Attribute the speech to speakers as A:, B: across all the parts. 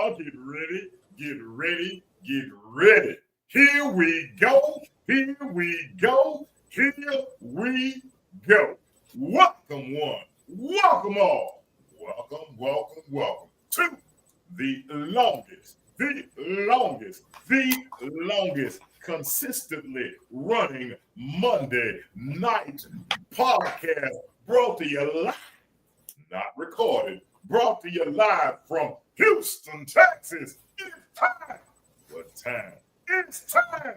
A: y'all. Get ready. Get ready. Get ready. Here we go. Here we go. Here we go. Welcome one. Welcome all. Welcome, welcome, welcome to the longest consistently running Monday night podcast brought to you live, not recorded, brought to you live from Houston, Texas. It's time. What time? It's time.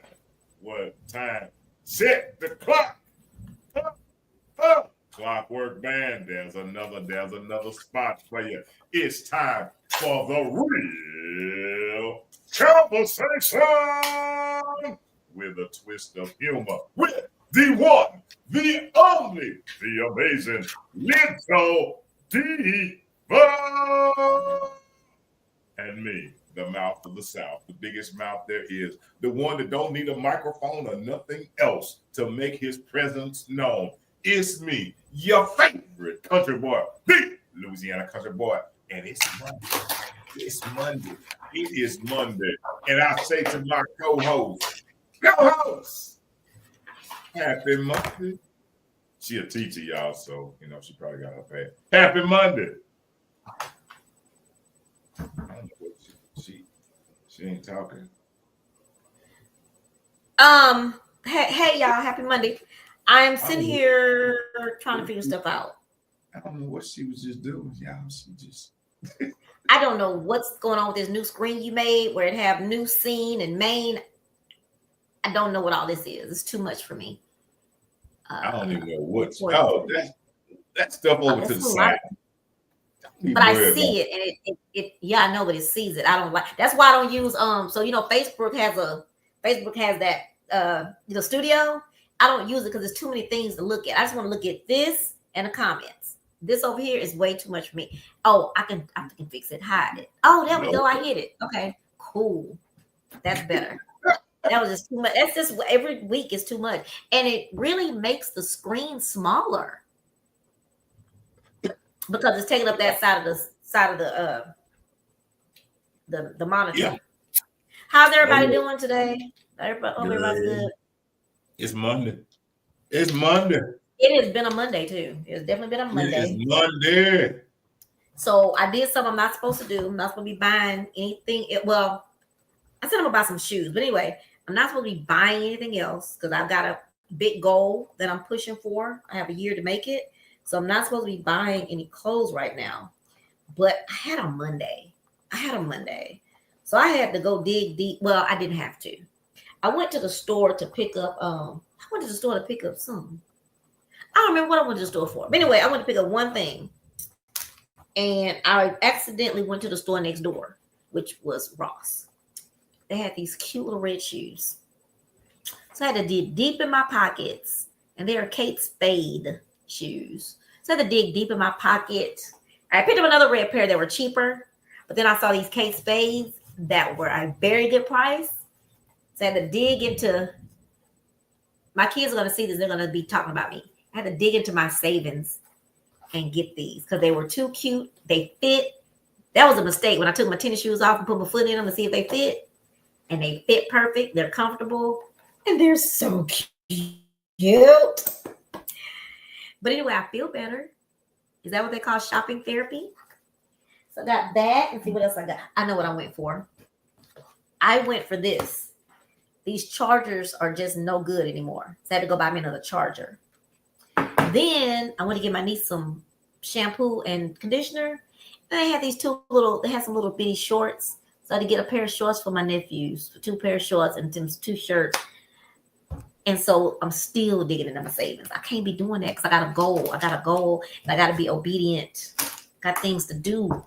A: What time? Set the clock. Clockwork Band. There's another spot for you. It's time for the real conversation with a twist of humor with the one, the only, the amazing Little Diva, and me, the mouth of the South, the biggest mouth there is, the one that don't need a microphone or nothing else to make his presence known. It's me, your favorite country boy, the Louisiana country boy, and it's Monday. It's Monday. It is Monday, and I say to my co-host, happy Monday. She a teacher, y'all, so she probably got her pay. Happy Monday. I don't know what she ain't talking.
B: Hey y'all, happy Monday. I am sitting here trying to figure stuff out.
A: I don't know what she was just doing, y'all. She just
B: I don't know what's going on with this new screen you made where it have new scene and main. I don't know what all this is. It's too much for me.
A: I don't even know what's that stuff over to the side.
B: But I see it, and it yeah, I know, but it sees it. I don't like. That's why I don't use So Facebook has that studio. I don't use it because there's too many things to look at. I just want to look at this and the comments. This over here is way too much for me. Oh, I can fix it, hide it. Oh, there we go. I hit it. Okay, cool. That's better. That was just too much. That's just every week is too much, and it really makes the screen smaller because it's taking up that side of the monitor. Yeah. How's everybody doing today? Everybody's good.
A: It's Monday. It's Monday.
B: It has been a Monday too. It's definitely been a Monday.
A: It is Monday.
B: So I did something I'm not supposed to do. I'm not supposed to be buying anything. I said I'm gonna buy some shoes, but anyway, I'm not supposed to be buying anything else because I've got a big goal that I'm pushing for. I have a year to make it. So I'm not supposed to be buying any clothes right now. But I had a Monday. So I had to go dig deep. Well, I didn't have to. I went to the store to pick up something. I don't remember what I went to the store for. But anyway, I went to pick up one thing. And I accidentally went to the store next door, which was Ross. They had these cute little red shoes. So I had to dig deep in my pockets. And they are Kate Spade shoes. So I had to dig deep in my pocket. I picked up another red pair that were cheaper. But then I saw these Kate Spades that were a very good price. So I had to dig into. My kids are going to see this. They're going to be talking about me. I had to dig into my savings and get these because they were too cute. They fit. That was a mistake when I took my tennis shoes off and put my foot in them to see if they fit. And they fit perfect. They're comfortable. And they're so cute. But anyway, I feel better. Is that what they call shopping therapy? So I got that. And see what else I got. I know what I went for. I went for this. These chargers are just no good anymore. So I had to go buy me another charger. Then I went to get my niece some shampoo and conditioner. And they had some little bitty shorts. So I had to get a pair of shorts for my nephews, 2 pair of shorts and 2 shirts. And so I'm still digging into my savings. I can't be doing that because I got a goal. And I got to be obedient. Got things to do.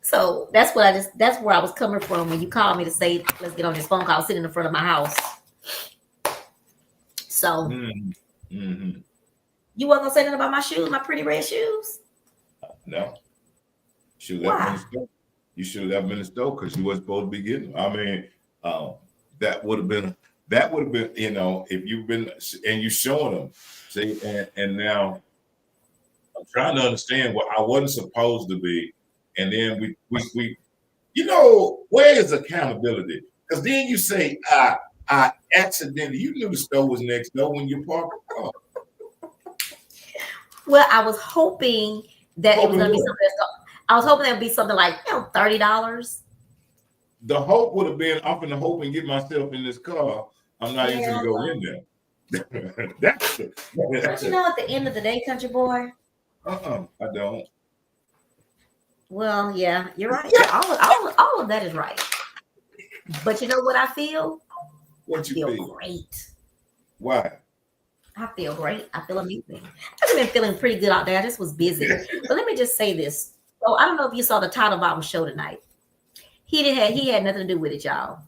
B: So that's where I was coming from when you called me to say, let's get on this phone call, sit in the front of my house. So you wasn't gonna say nothing about my shoes, my pretty red shoes?
A: No. You should have left them in the store because you wasn't supposed to be getting them. I mean, that would have been, if you've been and you showing them. See, and now I'm trying to understand what I wasn't supposed to be. And then we You know, where is accountability? Because then you say, I accidentally, you knew the store was next door when you parked the car.
B: Well, I was hoping that it was
A: Hoping
B: going to be
A: what?
B: something. I was hoping it would be something like $30.
A: The hope would have been, I'm going to hope and get myself in this car. I'm not even
B: Yeah,
A: going to go in there. That's
B: but you know, at the end of the day, country boy.
A: I don't.
B: Well, yeah, you're right. All of that is right. But you know what I feel?
A: What
B: I
A: you
B: feel
A: feel?
B: great.
A: Why?
B: I feel great. I feel amazing. I've been feeling pretty good out there. I just was busy. But let me just say this. So I don't know if you saw the title of our show tonight. He had nothing to do with it, y'all.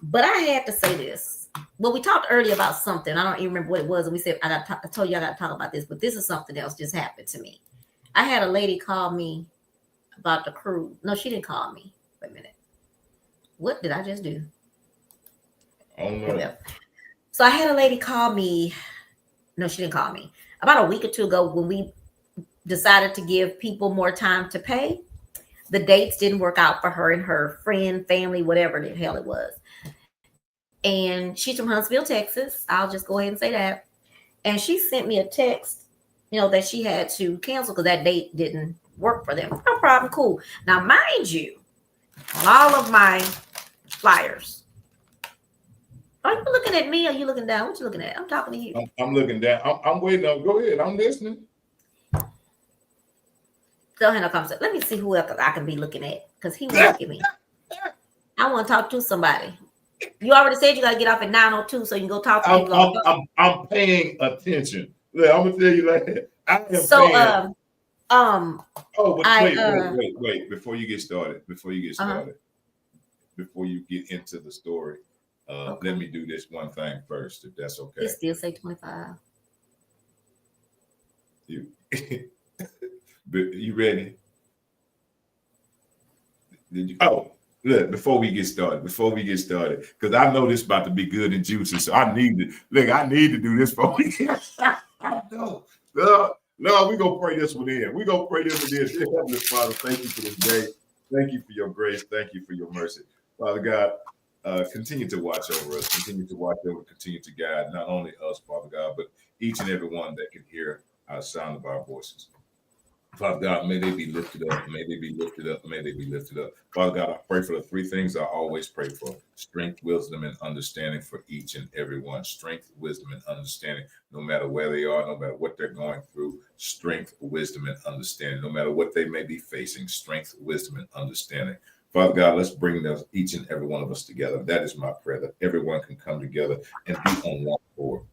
B: But I had to say this. Well, we talked earlier about something. I don't even remember what it was. And we said I told you I got to talk about this, but this is something else just happened to me. I had a lady call me about the cruise. No, she didn't call me. Wait a minute. What did I just do?
A: I don't know.
B: So I had a lady call me. No, she didn't call me. About a week or two ago, when we decided to give people more time to pay, the dates didn't work out for her and her friend, family, whatever the hell it was. And she's from Huntsville, Texas. I'll just go ahead and say that. And she sent me a text, that she had to cancel because that date didn't work for them. No problem. Cool. Now, mind you, on all of my flyers, are you looking at me or are you looking down? What you looking at? I'm talking to you.
A: I'm looking down. I'm waiting on. Go ahead. I'm listening.
B: Don't have no conversation. Let me see who else I can be looking at because he will look at me. I want to talk to somebody. You already said you got to get off at 9:02 so you can go talk to people.
A: I'm paying attention. Look, I'm gonna tell you like that. I am
B: so
A: paying.
B: Oh,
A: but wait! Before you get started, before you get into the story,
B: okay.
A: Let me do this one thing first, if that's okay.
B: It still say 25.
A: You ready? Did you? Oh, look! Before we get started, because I know this about to be good and juicy, so I need to do this for we get. No, we're gonna pray this one in. We're gonna pray this one in. Dear Heavenly Father, thank you for this day. Thank you for your grace. Thank you for your mercy. Father God, continue to watch over us. Continue to guide not only us, Father God, but each and every one that can hear our sound of our voices. Father God, may they be lifted up. May they be lifted up. May they be lifted up. Father God, I pray for the three things I always pray for: strength, wisdom, and understanding for each and every one. Strength, wisdom, and understanding, no matter where they are, no matter what they're going through. Strength, wisdom, and understanding, no matter what they may be facing. Strength, wisdom, and understanding. Father God, let's bring those, each and every one of us together. That is my prayer, that everyone can come together and be on one board.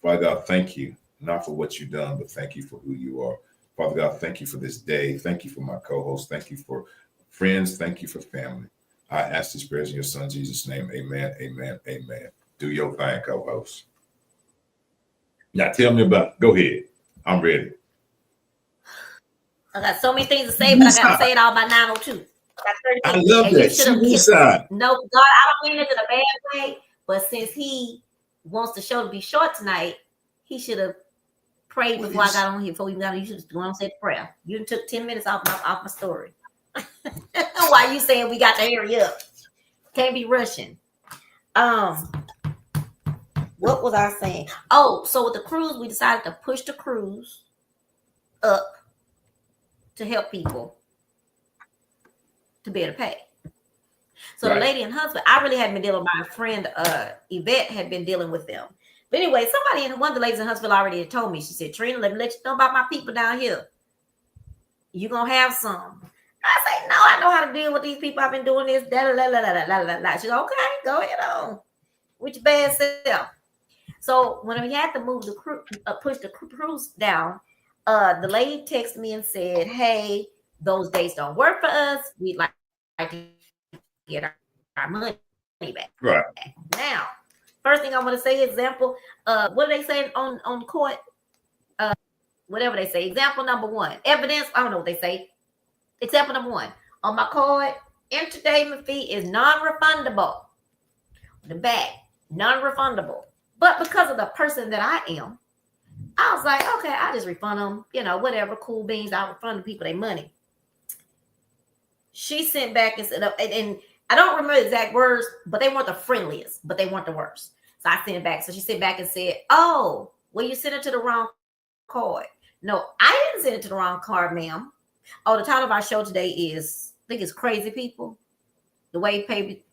A: Father God, thank you, not for what you've done, but thank you for who you are. Father God, thank you for this day. Thank you for my co-host. Thank you for friends. Thank you for family. I ask these prayers in your son, Jesus' name. Amen, amen, amen. Do your thing, co-host. Now tell me about it. Go ahead. I'm ready.
B: I got so many things to say, but I got to say it all by 9:02.
A: I love that. She woosah.
B: No, God, I don't mean it in a bad way, but since he wants the show to be short tonight, he should have prayed before I got on here. Before we got on, you should go on and say prayer. You took 10 minutes off my story. Why you saying we got to hurry up? Can't be rushing. What was I saying? Oh, so with the cruise, we decided to push the cruise up to help people to be able to pay. So right. The lady in Huntsville, I really hadn't been dealing with my friend Yvette had been dealing with them. But anyway, one of the ladies in Huntsville already had told me. She said, Trina, let me let you know about my people down here. You're going to have some. I say, no, I know how to deal with these people. I've been doing this. She said, okay, go ahead on. With your bad self. So when we had to move the push the cruise down, the lady texted me and said, hey, those dates don't work for us. We'd like to get our money back.
A: Right.
B: Now, first thing I want to say, example, what do they say on court? Whatever they say. Example number one. Evidence, I don't know what they say. Example number one. On my card, entertainment fee is non-refundable. The back, non-refundable. But because of the person that I am, I was like, okay, I just refund them, whatever, cool beans. I'll refund the people their money. she sent back and said, and I don't remember the exact words, but they weren't the friendliest, but they weren't the worst. So I sent it back. So she sent back and said, "Oh, well, you sent it to the wrong card." No, I didn't send it to the wrong card, ma'am. Oh, the title of our show today is, I think it's Crazy People. The way crazy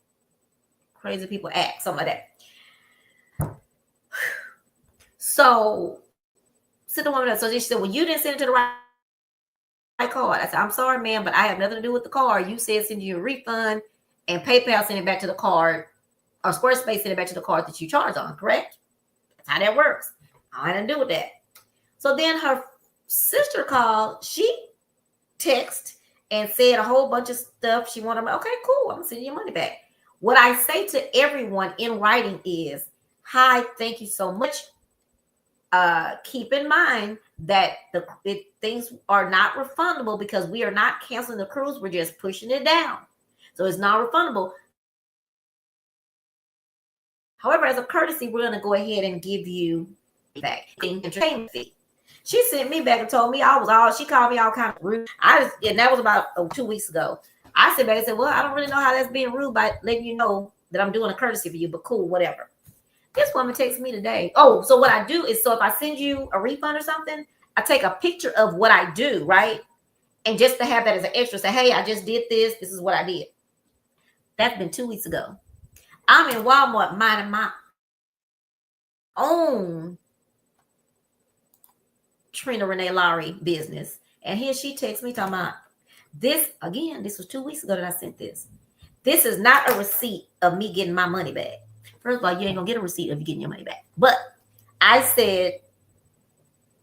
B: people act, something like that. So, sent the woman up. So she said, "Well, you didn't send it to the right card." I said, "I'm sorry, ma'am, but I have nothing to do with the card. You said send you a refund, and PayPal sent it back to the card, or Squarespace sent it back to the card that you charged on, correct? That's how that works. I had nothing to do with that." So then her sister called. She texted and said a whole bunch of stuff. She wanted, okay, cool, I'm gonna send you your money back. What I say to everyone in writing is, "Hi, thank you so much. Keep in mind that things are not refundable because we are not canceling the cruise. We're just pushing it down. So it's not refundable. However, as a courtesy, we're going to go ahead and give you back the entertainment fee." She sent me back and told me she called me all kind of rude. And that was about 2 weeks ago. I said back and said, "Well, I don't really know how that's being rude by letting you know that I'm doing a courtesy for you, but cool, whatever." This woman texts me today. Oh, so what I do is, so if I send you a refund or something, I take a picture of what I do, right? And just to have that as an extra, say, "Hey, I just did this. This is what I did." That's been 2 weeks ago. I'm in Walmart minding my own Trina Renee Lowry business. And here she texts me talking about this again. This was 2 weeks ago that I sent this. "This is not a receipt of me getting my money back." First of all, you ain't gonna get a receipt of you getting your money back. But I said,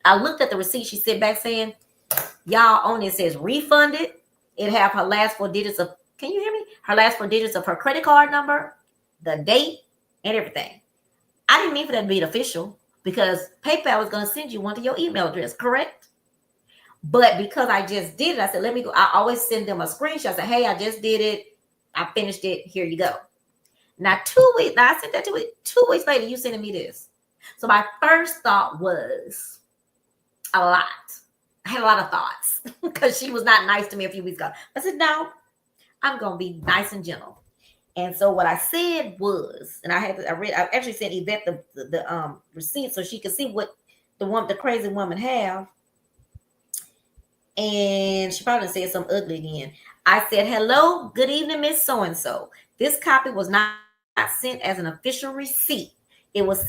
B: I looked at the receipt she sent back saying, "Y'all, on it says refunded." It have her last 4 digits of, can you hear me? Her last 4 digits of her credit card number, the date, and everything. I didn't mean for that to be official because PayPal was going to send you one to your email address, correct? But because I just did it, I said, let me go. I always send them a screenshot. I said, "Hey, I just did it. I finished it. Here you go." Now, 2 weeks, I sent that 2 weeks later, you sending me this. So my first thought was a lot. I had a lot of thoughts because she was not nice to me a few weeks ago. I said, "No, I'm going to be nice and gentle." And so what I said was, and I actually sent Yvette the receipt so she could see what the crazy woman have. And she probably said something ugly again. I said, "Hello, good evening, Miss So-and-so. This copy was not sent as an official receipt. It was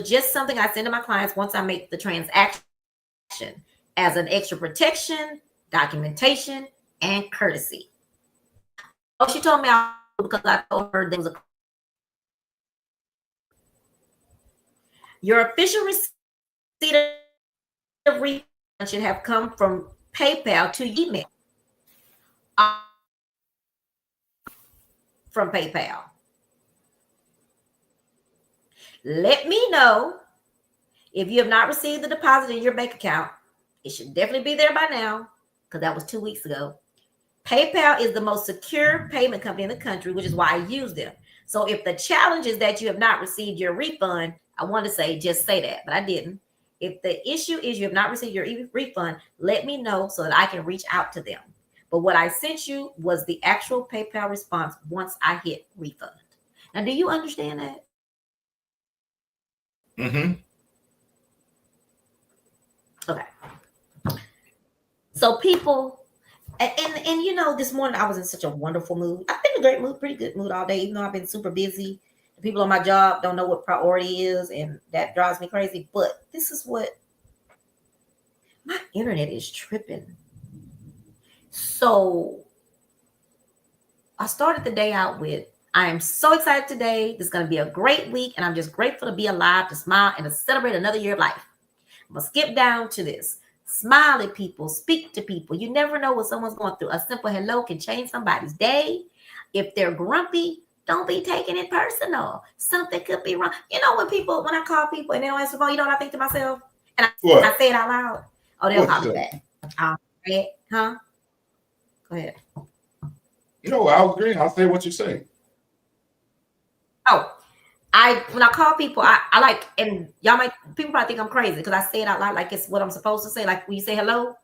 B: just something I send to my clients once I make the transaction as an extra protection, documentation, and courtesy." Oh, she told me because I told her there was your official receipt of refund should have come from PayPal to your email. From PayPal. Let me know if you have not received the deposit in your bank account. It should definitely be there by now because that was 2 weeks ago. PayPal is the most secure payment company in the country, which is why I use them. So if the challenge is that you have not received your refund, I want to say, just say that, but I didn't. If the issue is you have not received your refund, let me know so that I can reach out to them. But what I sent you was the actual PayPal response once I hit refund. Now, do you understand that?
A: Mm-hmm.
B: Okay. So people, and you know, this morning I was in such a wonderful mood. I've been in a great mood, pretty good mood all day, even though I've been super busy. The people on my job don't know what priority is, and that drives me crazy. But this is what my internet is tripping. So I started the day out with, I am so excited today. This is going to be a great week, and I'm just grateful to be alive, to smile, and to celebrate another year of life. I'm going to skip down to this. Smile at people, speak to people. You never know what someone's going through. A simple hello can change somebody's day. If they're grumpy, don't be taking it personal. Something could be wrong. You know, when I call people and they don't answer the phone, you know what I think to myself? And I say it out loud. Oh, they'll call me back. Huh? Go ahead.
A: No, I was agreeing. I'll say what you say.
B: Oh, when I call people, I like, and people probably think I'm crazy because I say it out loud like it's what I'm supposed to say. Like when you say hello,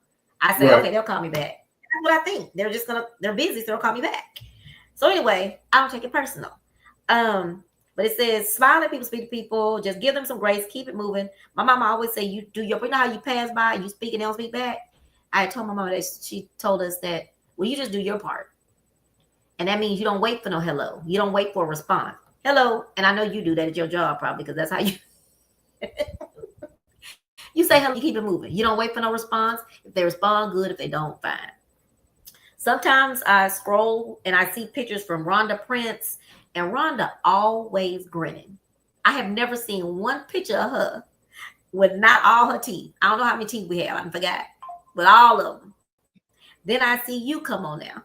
B: I say, okay, they'll call me back. what I think. They're busy, so they'll call me back. So anyway, I don't take it personal. But it says, smile at people, speak to people, just give them some grace, keep it moving. My mama always say, you know how you pass by, you speak and they don't speak back? I told my mama that she told us that, well, you just do your part. And that means you don't wait for no hello. You don't wait for a response. Hello. And I know you do that at your job probably, because that's how you you say hello, you keep it moving. You don't wait for no response. If they respond, good. If they don't, fine. Sometimes I scroll and I see pictures from Rhonda Prince, and Rhonda always grinning. I have never seen one picture of her with not all her teeth. I don't know how many teeth we have. I forgot. But all of them. Then I see you come on now.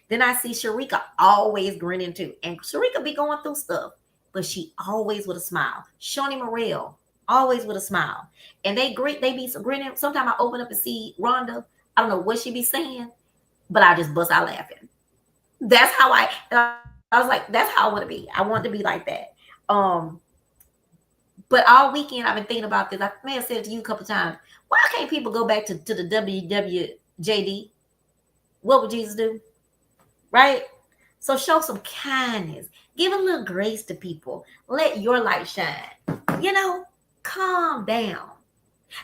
B: Then I see Sharika always grinning too. And Sharika be going through stuff, but she always with a smile. Shawnee Morrell, always with a smile. And they be grinning. Sometimes I open up and see Rhonda. I don't know what she be saying, but I just bust out laughing. That's how I was like, that's how I want to be. I want to be like that. But all weekend I've been thinking about this. I may have said it to you a couple times. Why can't people go back to the WWJD? What would Jesus do? Right? So show some kindness. Give a little grace to people. Let your light shine. You know, calm down.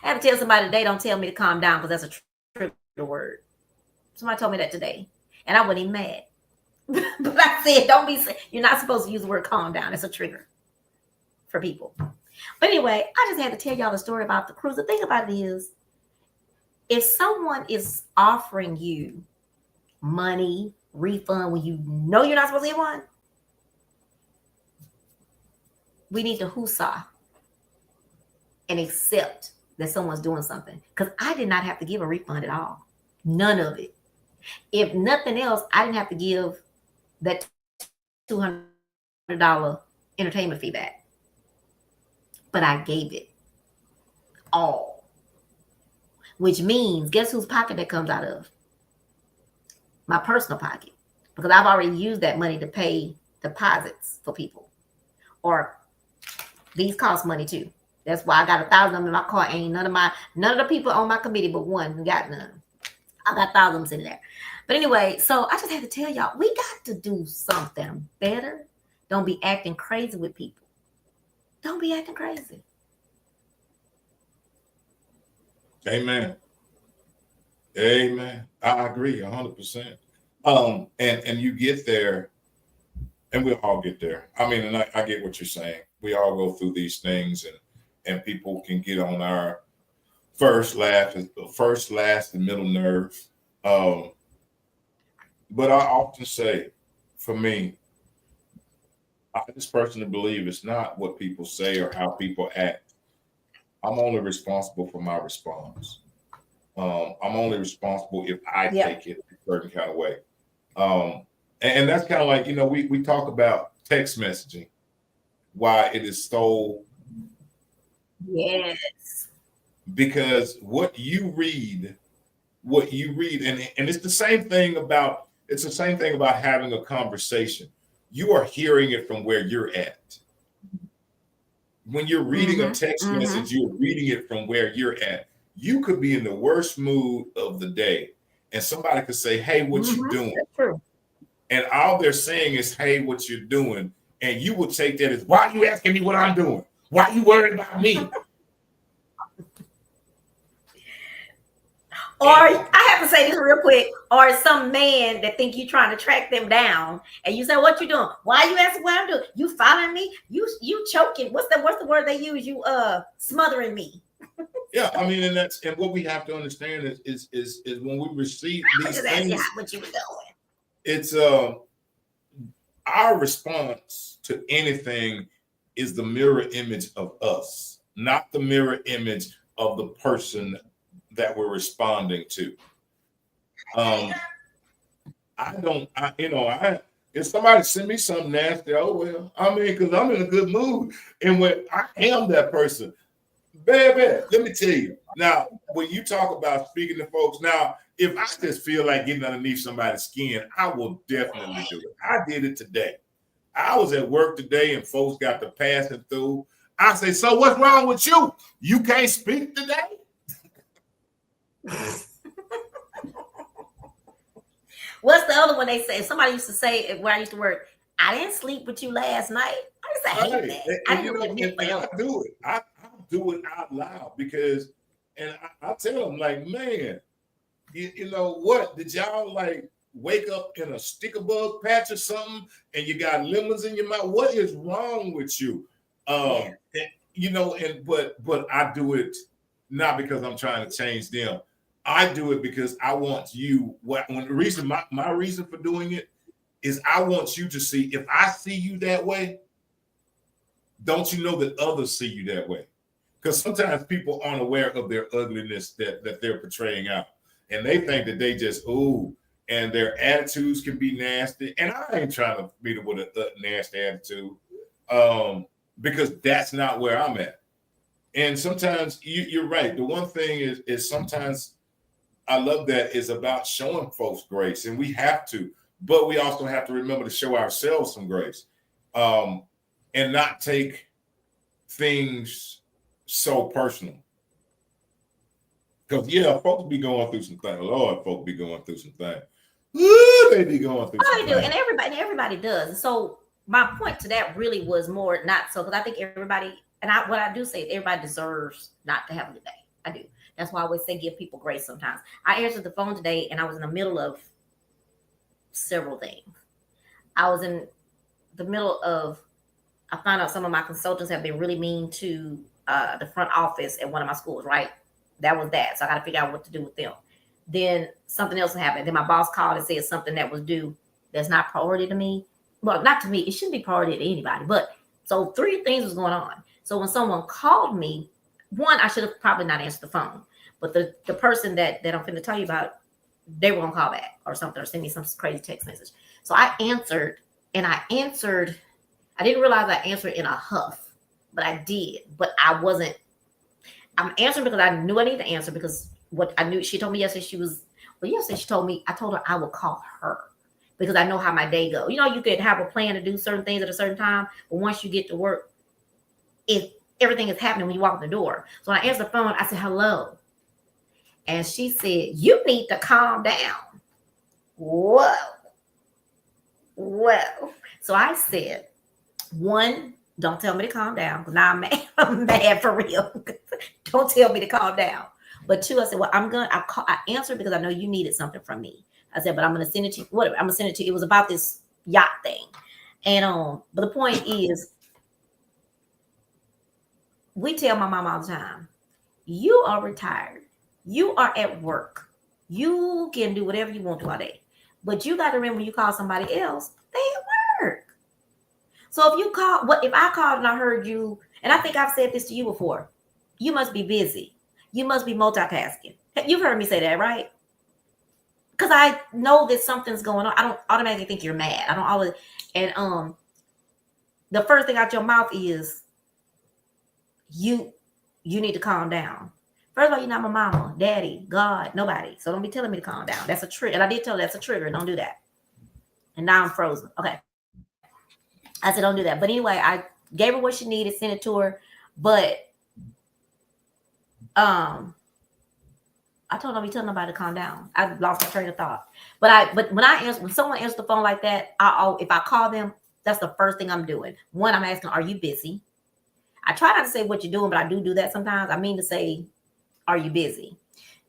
B: I have to tell somebody today, don't tell me to calm down, because that's a trigger word. Somebody told me that today, and I wasn't even mad. But I said, you're not supposed to use the word calm down. It's a trigger for people. But anyway, I just had to tell y'all the story about the cruise. The thing about it is, if someone is offering you money, refund, when you know you're not supposed to get one, we need to husa and accept that someone's doing something. Because I did not have to give a refund at all. None of it. If nothing else, I didn't have to give that $200 entertainment fee back. But I gave it all. Which means, guess whose pocket that comes out of? My personal pocket. Because I've already used that money to pay deposits for people. Or these cost money too. That's why I got 1,000 of them in my car. Ain't none of the people on my committee but one got none. I got thousands in there. But anyway, so I just had to tell y'all, we got to do something better. Don't be acting crazy with people. Don't be acting crazy.
A: Amen. Amen. I agree 100%. And you get there, and we all get there. I mean, and I get what you're saying. We all go through these things, and people can get on our first, last, and middle nerve. But I often say, for me, I just personally believe it's not what people say or how people act. I'm only responsible for my response. I'm only responsible if I take it a certain kind of way. And that's kind of like, you know, we talk about text messaging, why it is so.
B: Yes.
A: Because what you read, and it's the same thing about having a conversation. You are hearing it from where you're at. When you're reading a text message, you're reading it from where you're at. You could be in the worst mood of the day, and somebody could say, "Hey, what you doing?"
B: That's true.
A: And all they're saying is, "Hey, what you doing?" And you would take that as, "Why are you asking me what I'm doing? Why are you worried about me?"
B: Or I have to say this real quick. Or some man that think you trying to track them down, and you say, "What you doing? Why are you asking what I'm doing? You following me? You choking? What's the word they use? You smothering me."
A: Yeah, I mean, and what we have to understand is when we receive these things,
B: what you were doing.
A: It's our response to anything is the mirror image of us, not the mirror image of the person that we're responding to. If somebody send me something nasty, oh well, I mean, because I'm in a good mood, and when I am that person, baby, let me tell you. Now, when you talk about speaking to folks, now, if I just feel like getting underneath somebody's skin, I will definitely do it. I did it today. I was at work today, and folks got to passing through. I say, "So what's wrong with you? You can't speak today?"
B: What's the other one they say? Somebody used to say where I used to work, I didn't sleep with you last night. I used to hate
A: Right.
B: that. I
A: And
B: didn't
A: you
B: know what
A: know,
B: it meant
A: and I
B: forever.
A: do it. I do it out loud because, and I tell them like, man, you know what? Did y'all like wake up in a sticker bug patch or something, and you got lemons in your mouth? What is wrong with you?
B: Yeah.
A: And, you know, and but I do it not because I'm trying to change them. I do it because I want you. When the reason my reason for doing it is I want you to see. If I see you that way, don't you know that others see you that way? Because sometimes people aren't aware of their ugliness that they're portraying out, and they think that they just ooh, and their attitudes can be nasty. And I ain't trying to meet them with a nasty attitude, because that's not where I'm at. And sometimes you're right. The one thing is sometimes I love that is about showing folks grace, and we have to, but we also have to remember to show ourselves some grace, um, and not take things so personal. Because yeah, folks be going through some things. Lord, folks be going through some things. Ooh, they be going through some
B: Oh, they do,
A: things.
B: and everybody does. And so my point to that really was more not so because I think everybody, and what I do say is everybody deserves not to have a good day. I do. That's why I always say give people grace sometimes. I answered the phone today and I was in the middle of several things. I was in the middle of, I found out some of my consultants have been really mean to the front office at one of my schools, right? That was that. So I got to figure out what to do with them. Then something else happened. Then my boss called and said something that was due that's not priority to me. Well, not to me. It shouldn't be priority to anybody. But so three things was going on. So when someone called me, one, I should have probably not answered the phone. But the person that I'm going to tell you about, they were going to call back or something or send me some crazy text message. So I answered, and I didn't realize I answered in a huff, but I did. But I'm answering because I knew I needed to answer because what I knew, she told me yesterday yesterday she told me, I told her I would call her because I know how my day goes. You know, you could have a plan to do certain things at a certain time, but once you get to work, everything is happening when you walk in the door. So when I answered the phone, I said, hello. And she said, you need to calm down. Whoa. Well, so I said, one, don't tell me to calm down because now I'm mad. I'm mad for real. Don't tell me to calm down. But two, I said, well, I answered because I know you needed something from me. I said, but I'm going to send it to you. Whatever. I'm going to send it to you. It was about this yacht thing. And, but the point is, we tell my mom all the time, you are retired. You are at work. You can do whatever you want to all day. But you got to remember when you call somebody else, they at work. So if I called and I heard you, and I think I've said this to you before, you must be busy. You must be multitasking. You've heard me say that, right? Because I know that something's going on. I don't automatically think you're mad. I don't always, and the first thing out your mouth is you need to calm down. First of all, you're not my mama, daddy, God, nobody. So don't be telling me to calm down. That's a trigger. And I did tell her that's a trigger. Don't do that. And now I'm frozen. Okay. I said, don't do that. But anyway, I gave her what she needed, sent it to her. But I told her don't be telling nobody to calm down. I lost my train of thought. But when someone answers the phone like that, if I call them, that's the first thing I'm doing. One, I'm asking, are you busy? I try not to say what you're doing, but I do that sometimes. I mean to say, are you busy?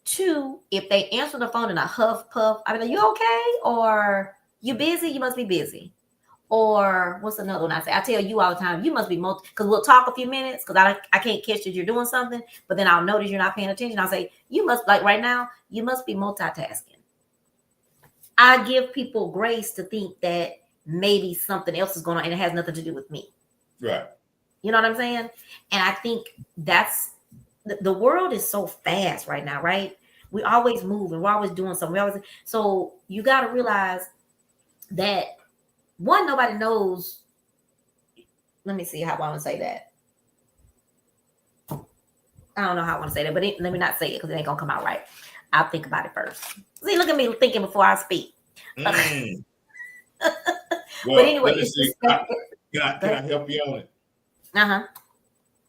B: Two, if they answer the phone in a huff puff, I be like, you okay? Or you busy? You must be busy. Or what's another one I say? I tell you all the time, you must be because we'll talk a few minutes because I can't catch that you're doing something, but then I'll notice you're not paying attention. I'll say, you must, like right now, you must be multitasking. I give people grace to think that maybe something else is going on and it has nothing to do with me.
A: Right.
B: You know what I'm saying? And I think that's the world is so fast right now, right? We always moving, we're always doing something. So you got to realize that one, nobody knows. Let me see how I want to say that. I don't know how I want to say that, but let me not say it because it ain't gonna come out right. I'll think about it first. See, look at me thinking before I speak.
A: Well,
B: but anyway,
A: let me see. Can I help you on it?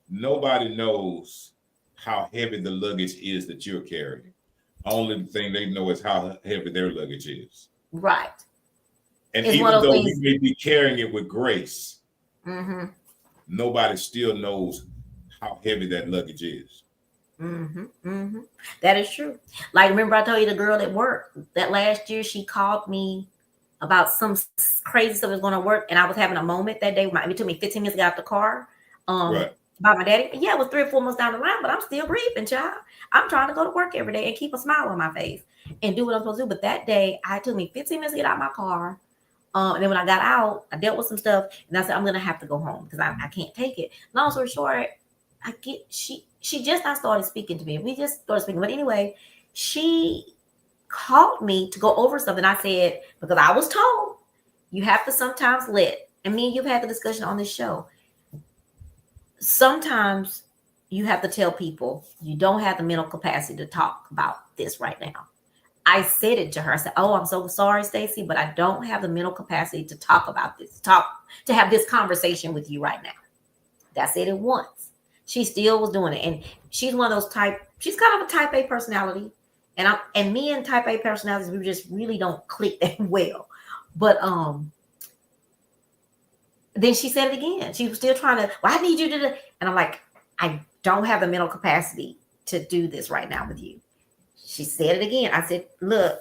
A: Nobody knows how heavy the luggage is that you're carrying. Only thing they know is how heavy their luggage is.
B: Right.
A: And
B: It's one
A: even
B: of those
A: though
B: things.
A: you may be carrying it with grace,
B: Mm-hmm.
A: nobody still knows how heavy that luggage is.
B: Mm-hmm. Mm-hmm. That is true. Like, remember I told you the girl at work that last year she called me about some crazy stuff that was going to work, and I was having a moment that day. It took me 15 minutes to get out the car.
A: Right.
B: About my daddy. Yeah, it was 3 or 4 months down the line, but I'm still grieving, child. I'm trying to go to work every day and keep a smile on my face and do what I'm supposed to do. But that day, it took me 15 minutes to get out my car. And then when I got out, I dealt with some stuff, and I said I'm gonna have to go home because I can't take it. Long story short, she just not started speaking to me. We just started speaking, but anyway, she called me to go over something. I said, because I was told you have to sometimes and me and you've had the discussion on this show. Sometimes you have to tell people you don't have the mental capacity to talk about this right now. I said it to her. I said, "Oh, I'm so sorry, Stacey, but I don't have the mental capacity to talk about this, to have this conversation with you right now." That said it once. She still was doing it. And she's one of those she's kind of a type A personality. And me and type A personalities, we just really don't click that well. But then she said it again. She was still trying to, well, I need you to, and I'm like, I don't have the mental capacity to do this right now with you. She said it again. I said, look,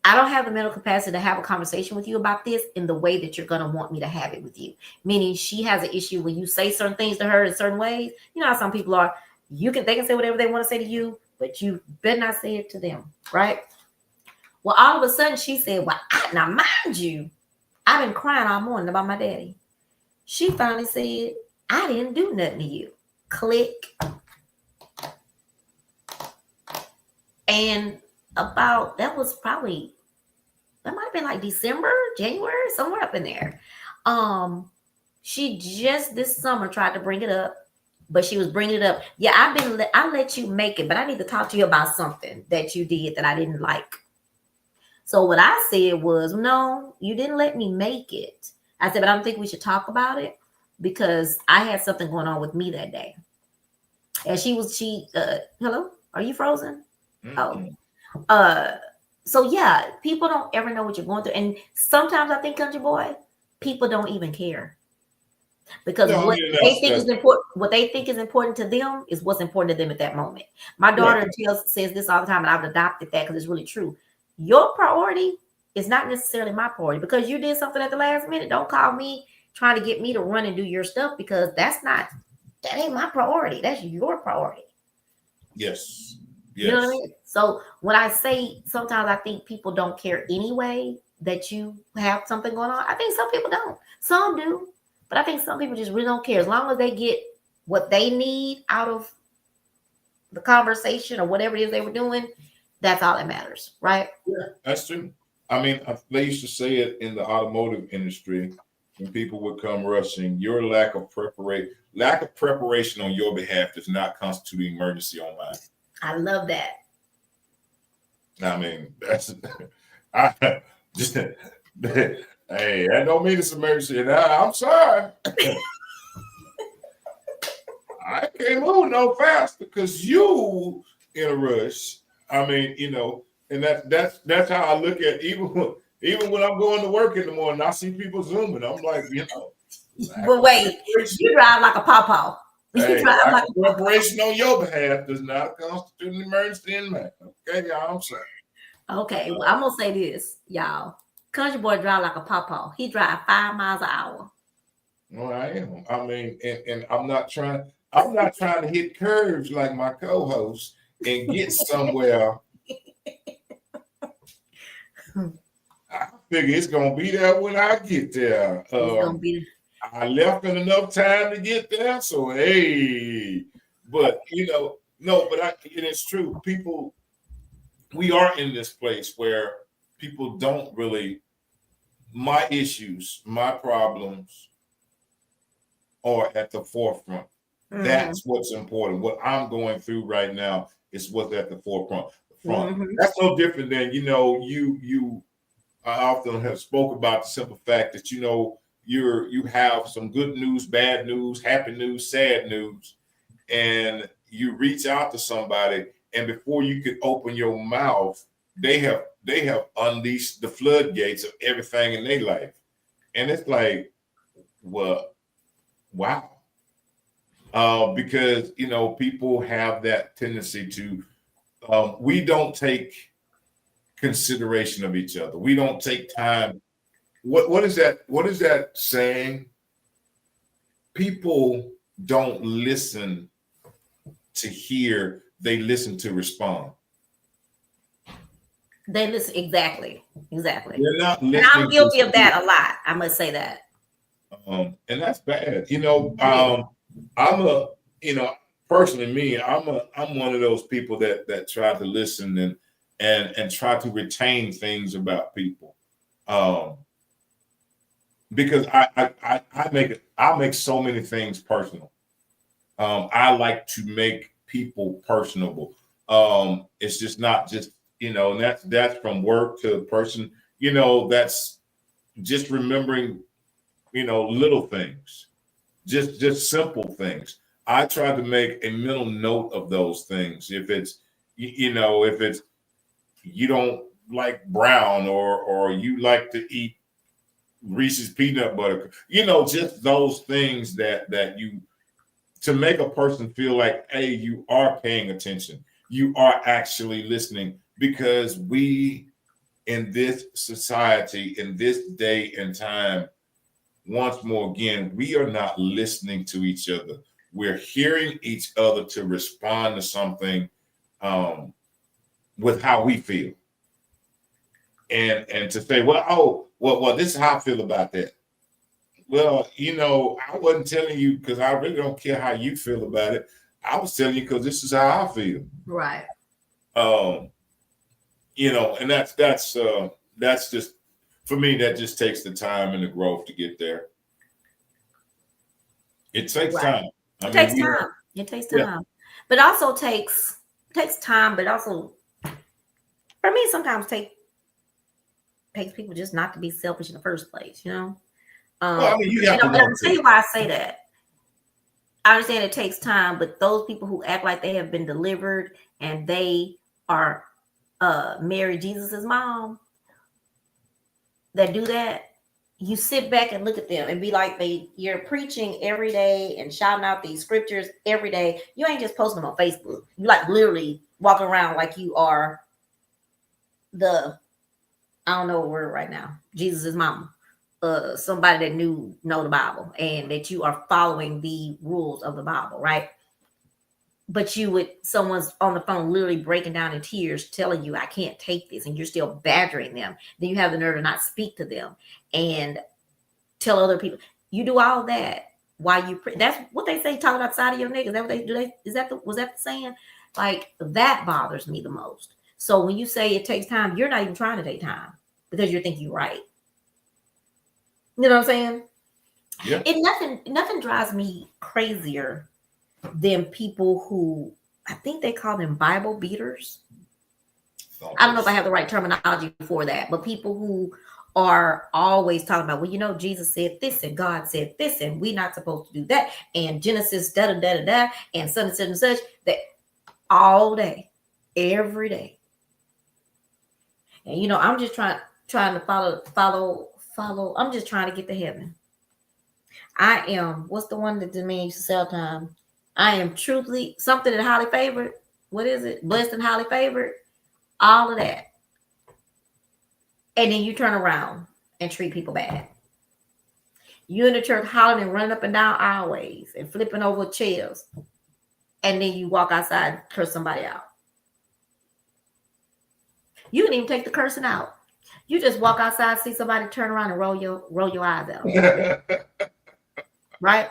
B: I don't have the mental capacity to have a conversation with you about this in the way that you're going to want me to have it with you. Meaning she has an issue when you say certain things to her in certain ways. You know how some people are, they can say whatever they want to say to you, but you better not say it to them, right? Well, all of a sudden she said, well, now mind you, I've been crying all morning about my daddy. She finally said, I didn't do nothing to you. Click. And that might have been like December, January, somewhere up in there. She just this summer tried to bring it up, but she was bringing it up. Yeah, I let you make it, but I need to talk to you about something that you did that I didn't like. So what I said was, no, you didn't let me make it. I said, but I don't think we should talk about it because I had something going on with me that day. And hello, are you frozen?
A: Mm-hmm.
B: So yeah, people don't ever know what you're going through. And sometimes I think, Country Boy, people don't even care. Because what they think is important to them is what's important to them at that moment. My daughter says this all the time, and I've adopted that because it's really true. Your priority is not necessarily my priority. Because you did something at the last minute, don't call me trying to get me to run and do your stuff, because that ain't my priority. That's your priority.
A: Yes.
B: You know what I mean? So when I say sometimes I think people don't care anyway that you have something going on, I think some people don't. Some do. But I think some people just really don't care. As long as they get what they need out of the conversation or whatever it is they were doing, that's all that matters, right?
A: Yeah, that's true. I mean, they used to say it in the automotive industry when people would come rushing, your lack of preparation on your behalf does not constitute an emergency on mine.
B: I love that.
A: I mean, that's hey, that don't mean it's emergency. And I'm sorry. I can't move no faster because you in a rush. I mean, and that's how I look at even when I'm going to work in the morning, I see people zooming. I'm like,
B: But wait, you drive like a pawpaw.
A: Hey, like preparation on your behalf does not constitute an emergency in mine. Okay, y'all, I'm sorry.
B: Okay, well, I'm gonna say this, y'all. Country Boy drive like a pawpaw. He drive 5 miles an hour.
A: Well, I am. I mean, and I'm not trying to hit curves like my co-host and get somewhere. I figure it's gonna be there when I get there. I left in enough time to get there, so hey. But it's true. People, we are in this place where people don't really. My issues, my problems are at the forefront. Mm-hmm. That's what's important. What I'm going through right now is what's at the forefront. Mm-hmm. That's no different than I often have spoke about the simple fact that you have some good news, bad news, happy news, sad news, and you reach out to somebody, and before you could open your mouth, they have unleashed the floodgates of everything in their life. And it's like, well, wow. Because people have that tendency to we don't take consideration of each other. We don't take time. What is that? What is that saying? People don't listen to hear, they listen to respond.
B: They listen exactly.
A: They're not
B: And
A: listening.
B: I'm guilty of that a lot. I must say that.
A: And that's bad. Personally me, I'm one of those people that try to listen and try to retain things about people. Because I make so many things personal. I like to make people personable. It's just not just, and that's from work to person, that's just remembering, little things, just simple things. I try to make a mental note of those things. If it's, if it's, you don't like brown or you like to eat Reese's peanut butter, just those things that you, to make a person feel like, hey, you are paying attention. You are actually listening, because we in this society, in this day and time, once more again, we are not listening to each other. We're hearing each other to respond to something with how we feel. And to say, well, this is how I feel about that. Well, I wasn't telling you because I really don't care how you feel about it. I was telling you because this is how I feel.
B: Right.
A: And that's just, for me, that just takes the time and the growth to get there. It takes time.
B: It takes time. It takes time. Yeah. But it also takes time, but also for me sometimes takes people just not to be selfish in the first place,
A: Well, you have to know.
B: I'll tell you why I say that. I understand it takes time, but those people who act like they have been delivered and they are Mary Jesus's mom that do that, you sit back and look at them and be like, you're preaching every day and shouting out these scriptures every day. You ain't just posting them on Facebook. You like literally walking around like you are I don't know what word right now, Jesus's mama. Somebody that know the Bible and that you are following the rules of the Bible, right? But someone's on the phone literally breaking down in tears telling you, I can't take this, and you're still badgering them. Then you have the nerve to not speak to them and tell other people. You do all that while you that's what they say, talking outside of your neck. Is that what they do? Was that the saying? Like, that bothers me the most. So when you say it takes time, you're not even trying to take time because you're thinking you're right. You know what I'm saying?
A: Yeah.
B: Nothing drives me crazier than people who, I think they call them Bible beaters. I don't know if I have the right terminology for that, but people who are always talking about, well, Jesus said this and God said this and we're not supposed to do that, and Genesis da da da da da and such and such, that all day, every day. And I'm just trying to follow. I'm just trying to get to heaven. I am, what's the one that the man used to say all the time? I am truly something and highly favored. What is it? Blessed and highly favored. All of that. And then you turn around and treat people bad. You in the church hollering and running up and down aisleways and flipping over chairs. And then you walk outside and curse somebody out. You didn't even take the cursing out. You just walk outside, see somebody, turn around and roll your eyes out. Right?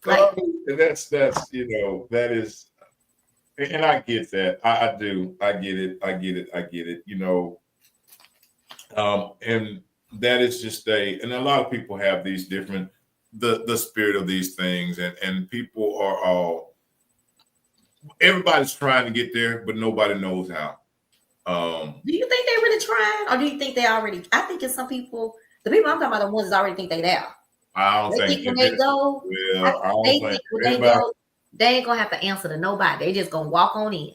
A: Like, that's that is, and I get that. I do. I get it. And that is just and a lot of people have these different, the spirit of these things, and people are all, everybody's trying to get there, but nobody knows how.
B: Do you think they're really trying, or do you think they already? I think it's some people. The people I'm talking about, the ones that already think they're there.
A: I don't think
B: when they go.
A: Well,
B: they think when they go, they ain't gonna have to answer to nobody. They just gonna walk on in.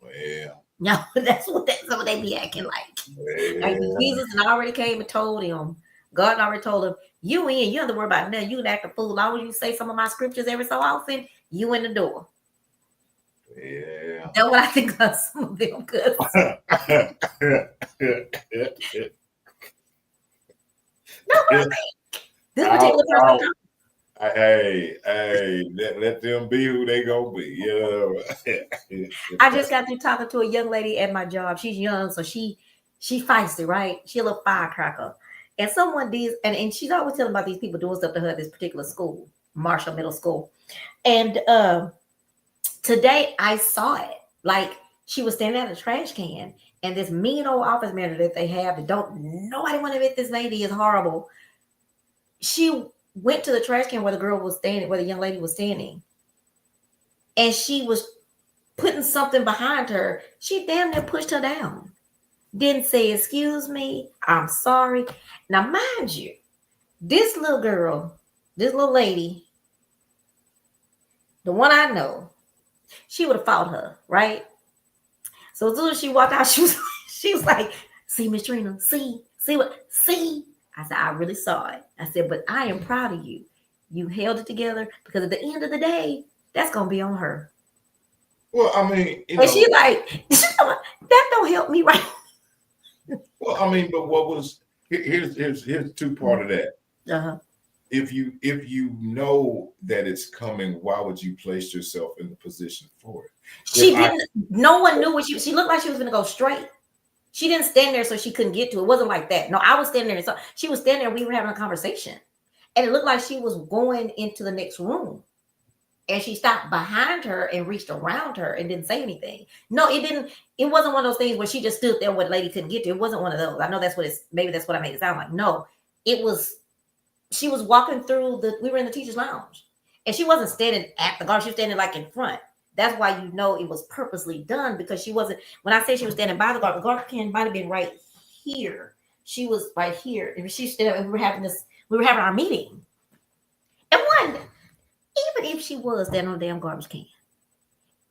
A: Well,
B: No, that's what they be acting like. Like Jesus and already came and told him. God already told him, you in, you don't have to worry about nothing. You can act a fool. As long as you say some of my scriptures every so often, you in the door.
A: Yeah.
B: That's what I think of some of them. Cause no, this particular person.
A: Hey, let them be who they gonna be. Yeah.
B: I just got through talking to a young lady at my job. She's young, so she feisty, right? She a little firecracker. And someone did, and she's always telling about these people doing stuff to her at this particular school, Marshall Middle School. And today I saw it. Like she was standing at a trash can, and this mean old office manager that they have that don't nobody want to admit this lady is horrible. She went to the trash can where the girl was standing, where the young lady was standing, and she was putting something behind her. She damn near pushed her down. Didn't say, excuse me, I'm sorry. Now, mind you, this little girl, this little lady, the one I know, she would have fought her, right? So as soon as she walked out, she was like, see, Miss Trina, see what, see? I said, I really saw it. I said, but I am proud of you. You held it together because at the end of the day, that's going to be on her.
A: Well, I mean,
B: and she's like, that don't help me, right?
A: Well, I mean, but what was here's two part of that.
B: Uh-huh.
A: If you know that it's coming, why would you place yourself in the position for it?
B: She didn't. No one knew what she looked like. She was going to go straight. She didn't stand there so she couldn't get to it. It wasn't like that. No, I was standing there. So she was standing there. We were having a conversation, and it looked like she was going into the next room. And she stopped behind her and reached around her and didn't say anything. No, it didn't. It wasn't one of those things where she just stood there where the lady couldn't get to. It wasn't one of those. I know that's what it's. Maybe that's what I made it sound like. No, it was. She was walking through we were in the teacher's lounge, and she wasn't standing at the guard. She was standing like in front. That's why you know it was purposely done, because she wasn't. When I say she was standing by the guard can might have been right here. She was right here, and she stood up, and we were having our meeting. And even if she was standing on the damn garbage can,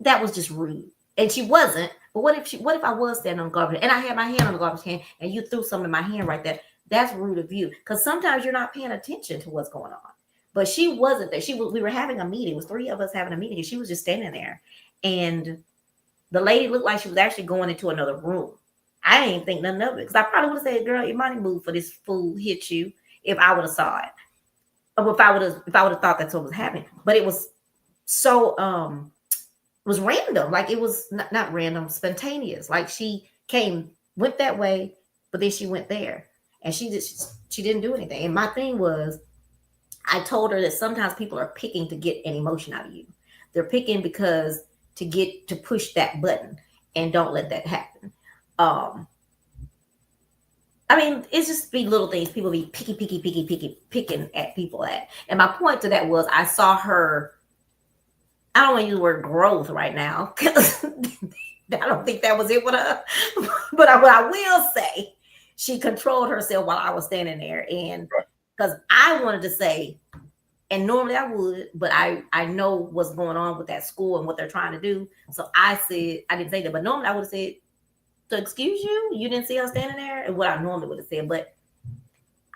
B: that was just rude. And she wasn't. But what if I was standing on the garbage and I had my hand on the garbage can and you threw something in my hand right there? That's rude of you. Because sometimes you're not paying attention to what's going on. But she wasn't there. We were having a meeting. It was 3 of us having a meeting, and she was just standing there. And the lady looked like she was actually going into another room. I didn't think nothing of it, because I probably would have said, "Girl, you might move for this fool hit you," if I would have saw it. Or if I would have thought that's what was happening. But it was so it was random. Like it was not random, spontaneous. Like she went that way, but then she went there, and she didn't do anything. And my thing was, I told her that sometimes people are picking to get an emotion out of you. They're picking because to push that button, and don't let that happen. I mean, it's just be little things. People be picking at people at. And my point to that was, I saw her. I don't want to use the word growth right now, because I don't think that was it with her. But what I will say, she controlled herself while I was standing there, and because I wanted to say, and normally I would, but I know what's going on with that school and what they're trying to do. So I said, I didn't say that, but normally I would have said, "So excuse you, you didn't see her standing there," and what I normally would have said. But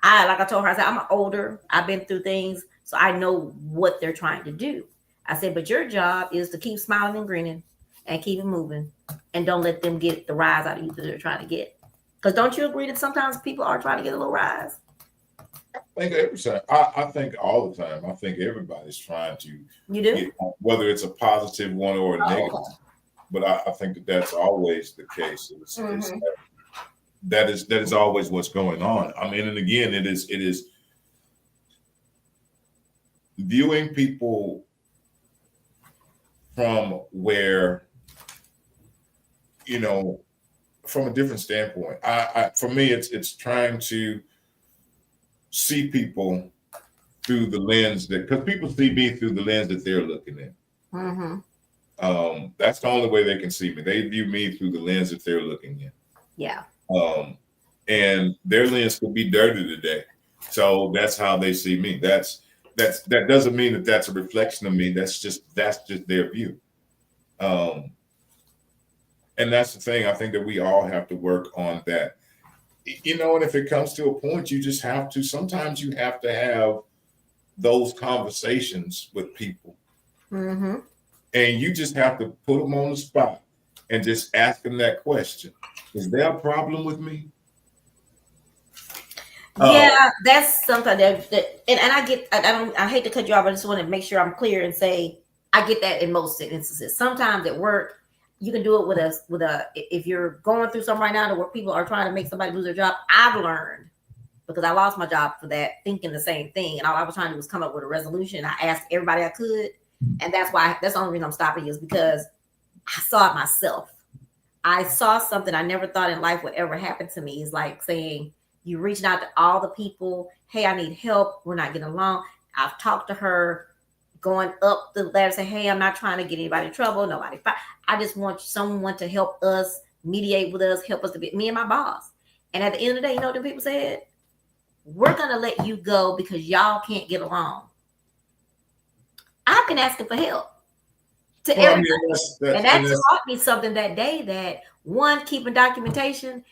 B: like I told her, I said, I'm older, I've been through things, so I know what they're trying to do. I said, but your job is to keep smiling and grinning and keep it moving, and don't let them get the rise out of you that they're trying to get. Because don't you agree that sometimes people are trying to get a little rise?
A: I think every time. I think all the time. I think everybody's trying to.
B: You do?
A: Get, whether it's a positive one or a negative.
B: Okay.
A: But I think that's always the case. That is always what's going on. I mean, and again, it is viewing people from where, from a different standpoint. For me, it's trying to see people through the lens because people see me through the lens that they're looking at.
B: Mm-hmm.
A: That's the only way they can see me. They view me through the lens that they're looking at.
B: Yeah.
A: And their lens could be dirty today, so that's how they see me. That doesn't mean that that's a reflection of me. That's just their view. And And that's the thing. I think that we all have to work on that. And if it comes to a point, you just have to, sometimes you have to have those conversations with people.
B: Mm-hmm.
A: And you just have to put them on the spot and just ask them that question. Is there a problem with me?
B: Yeah, that's something and I get, I hate to cut you off, I just want to make sure I'm clear and say, I get that in most instances. Sometimes at work, you can do it if you're going through something right now where people are trying to make somebody lose their job. I've learned, because I lost my job for that, thinking the same thing. And all I was trying to do was come up with a resolution. I asked everybody I could. And that's the only reason I'm stopping you, is because I saw it myself. I saw something I never thought in life would ever happen to me. It's like saying, you reaching out to all the people, hey, I need help. We're not getting along. I've talked to her, going up the ladder, say, hey, I'm not trying to get anybody in trouble. Nobody. I just want someone to help us, mediate with us, help us to be me and my boss. And at the end of the day, you know what the people said? We're going to let you go because y'all can't get along. I've been asking for help to everybody. And that taught me something that day, that one, keeping documentation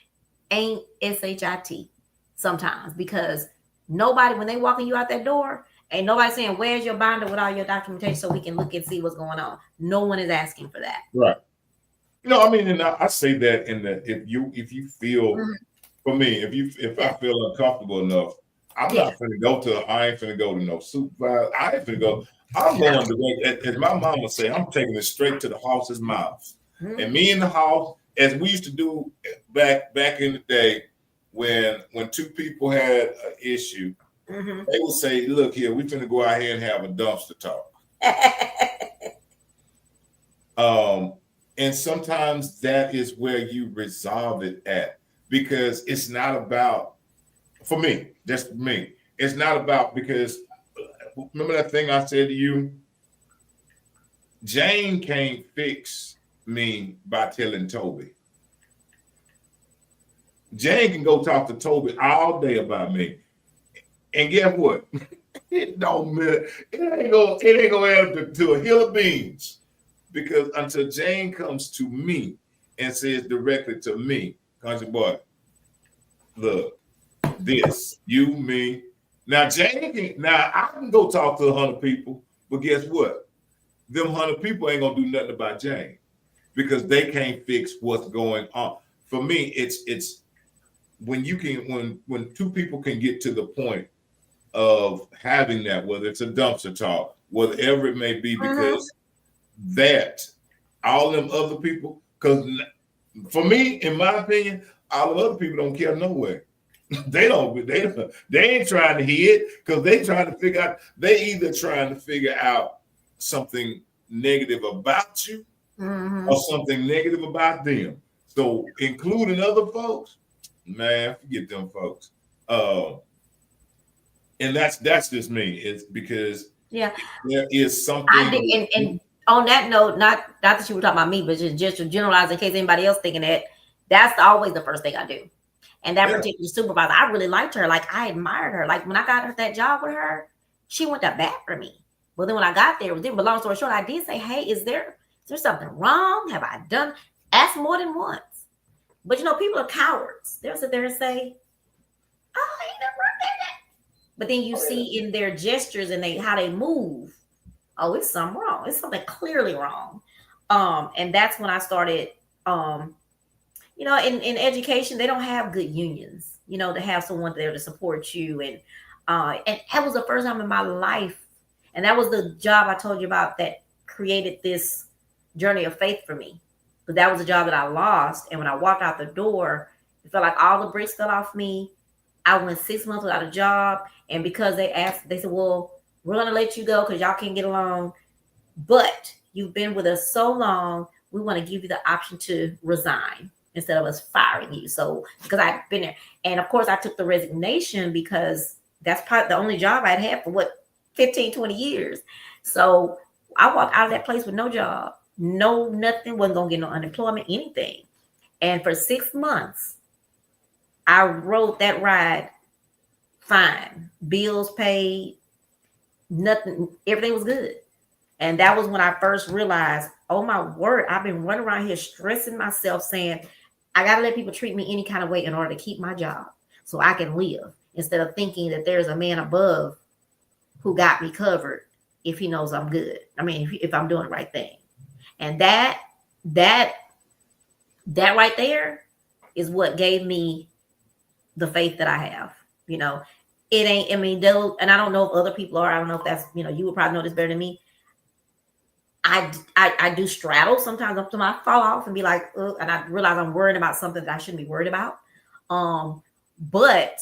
B: ain't SHIT sometimes, because nobody, when they walking you out that door, ain't nobody saying, where's your binder with all your documentation so we can look and see what's going on. No one is asking for that.
A: Right. No, I mean, and I say that in that if you feel, for me, if I feel uncomfortable enough, I'm not finna go to, I ain't finna go to no supervisor. I ain't finna go. I'm going to, as my mama say, I'm taking it straight to the horse's mouth. And me in the house, as we used to do back in the day, when two people had an issue, they would say, look here, we finna go out here and have a dumpster talk. And sometimes that is where you resolve it at, because it's not about, for me, just me, it's not about, because remember that thing I said to you? Jane can't fix me by telling Toby. Jane can go talk to Toby all day about me. And guess what? It don't matter. It ain't gonna add to a hill of beans. Because until Jane comes to me and says directly to me, country boy, look, this, you, me. Now I can go talk to 100 people, but guess what? Them 100 people ain't gonna do nothing about Jane, because they can't fix what's going on. For me, it's when you can, when two people can get to the point of having that, whether it's a dumpster talk, whatever it may be, because that all them other people, because for me, in my opinion, all the other people don't care nowhere. They ain't trying to hear it, because they trying to figure out, they either trying to figure out something negative about you or something negative about them. So including other folks, man, forget them folks. And that's just me. It's because there is something.
B: And on that note, not that you were talking about me, but just to generalize in case anybody else thinking that, that's always the first thing I do. And that particular supervisor, I really liked her. Like, I admired her. Like, when I got that job with her, she went to bat for me. But then when I got there, but long story short, I did say, hey, is there something wrong? Have I done? Ask more than once. But people are cowards. They'll sit there and say, oh, I ain't never heard that. But then you see in their gestures and how they move, oh, it's something wrong. It's something clearly wrong. And that's when I started, in education, they don't have good unions, to have someone there to support you. And that was the first time in my life. And that was the job I told you about that created this journey of faith for me. But that was a job that I lost. And when I walked out the door, it felt like all the bricks fell off me. I went 6 months without a job. And because they said, well, we're going to let you go because y'all can't get along. But you've been with us so long, we want to give you the option to resign instead of us firing you. So, because I've been there. And of course, I took the resignation because that's probably the only job I'd had for 15, 20 years. So I walked out of that place with no job, nothing, wasn't going to get no unemployment, anything. And for 6 months, I rode that ride fine. Bills paid, nothing, everything was good. And that was when I first realized, oh my word, I've been running around here stressing myself saying, I got to let people treat me any kind of way in order to keep my job so I can live, instead of thinking that there's a man above who got me covered if he knows I'm good. I mean, if I'm doing the right thing. And that right there is what gave me the faith that I have. You know, it ain't, I mean, though, and I don't know if other people are, I don't know if that's, you know, you would probably know this better than me. I do straddle sometimes up to I fall off and be like, ugh, and I realize I'm worried about something that I shouldn't be worried about. But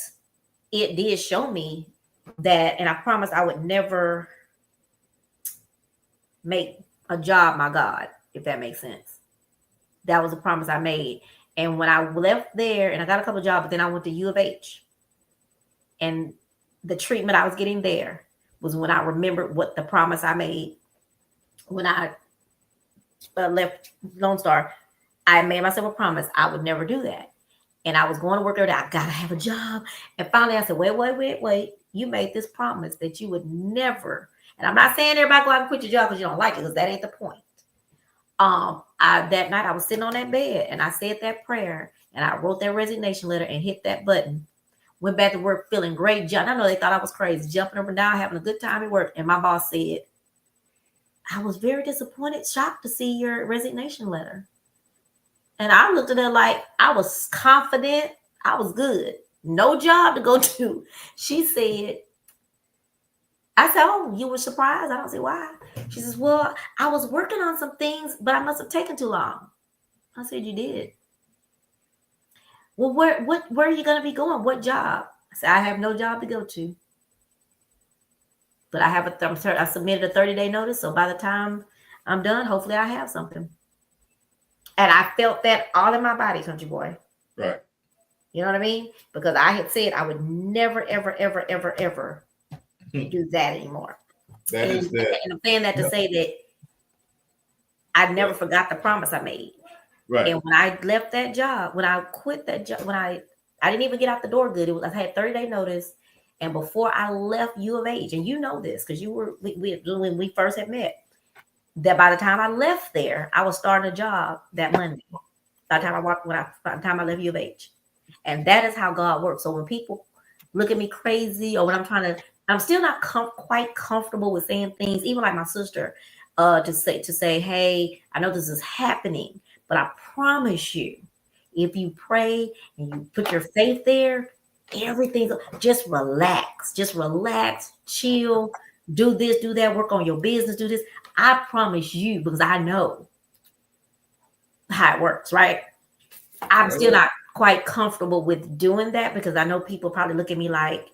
B: it did show me that, and I promised I would never make a job my God, if that makes sense. That was a promise I made. And when I left there, and I got a couple of jobs, but then I went to U of H. And the treatment I was getting there was when I remembered what the promise I made when I left Lone Star. I made myself a promise I would never do that. And I was going to work every day. I gotta have a job. And finally I said, wait. You made this promise that you would never. And I'm not saying everybody go out and quit your job because you don't like it, because that ain't the point. That night I was sitting on that bed and I said that prayer and I wrote that resignation letter and hit that button. Went back to work feeling great. I know they thought I was crazy, jumping up and down, having a good time at work. And my boss said, I was very disappointed, shocked to see your resignation letter. And I looked at her like I was confident. I was good. No job to go to. She said, I said, oh, you were surprised? I don't see why. She says, well, I was working on some things, but I must have taken too long. I said, you did. Well, where are you going to be going? What job? I said, I have no job to go to. But I submitted a 30-day notice. So by the time I'm done, hopefully I have something. And I felt that all in my body, country boy.
A: Right.
B: You know what I mean? Because I had said I would never, ever, ever, ever, ever do that anymore. And I'm saying that to say that I never forgot the promise I made.
A: Right.
B: And when I left that job, when I quit that job, when I didn't even get out the door good. I had 30-day notice. And before I left U of H, and you know this because when we first had met, that by the time I left there, I was starting a job that Monday. By the time I left U of H. And that is how God works. So when people look at me crazy, or when I'm still not quite comfortable with saying things, even like my sister, to say, hey, I know this is happening, but I promise you, if you pray and you put your faith there, everything's just relax, chill, do this, do that, work on your business, do this. I promise you, because I know how it works, right? I'm still not quite comfortable with doing that because I know people probably look at me like,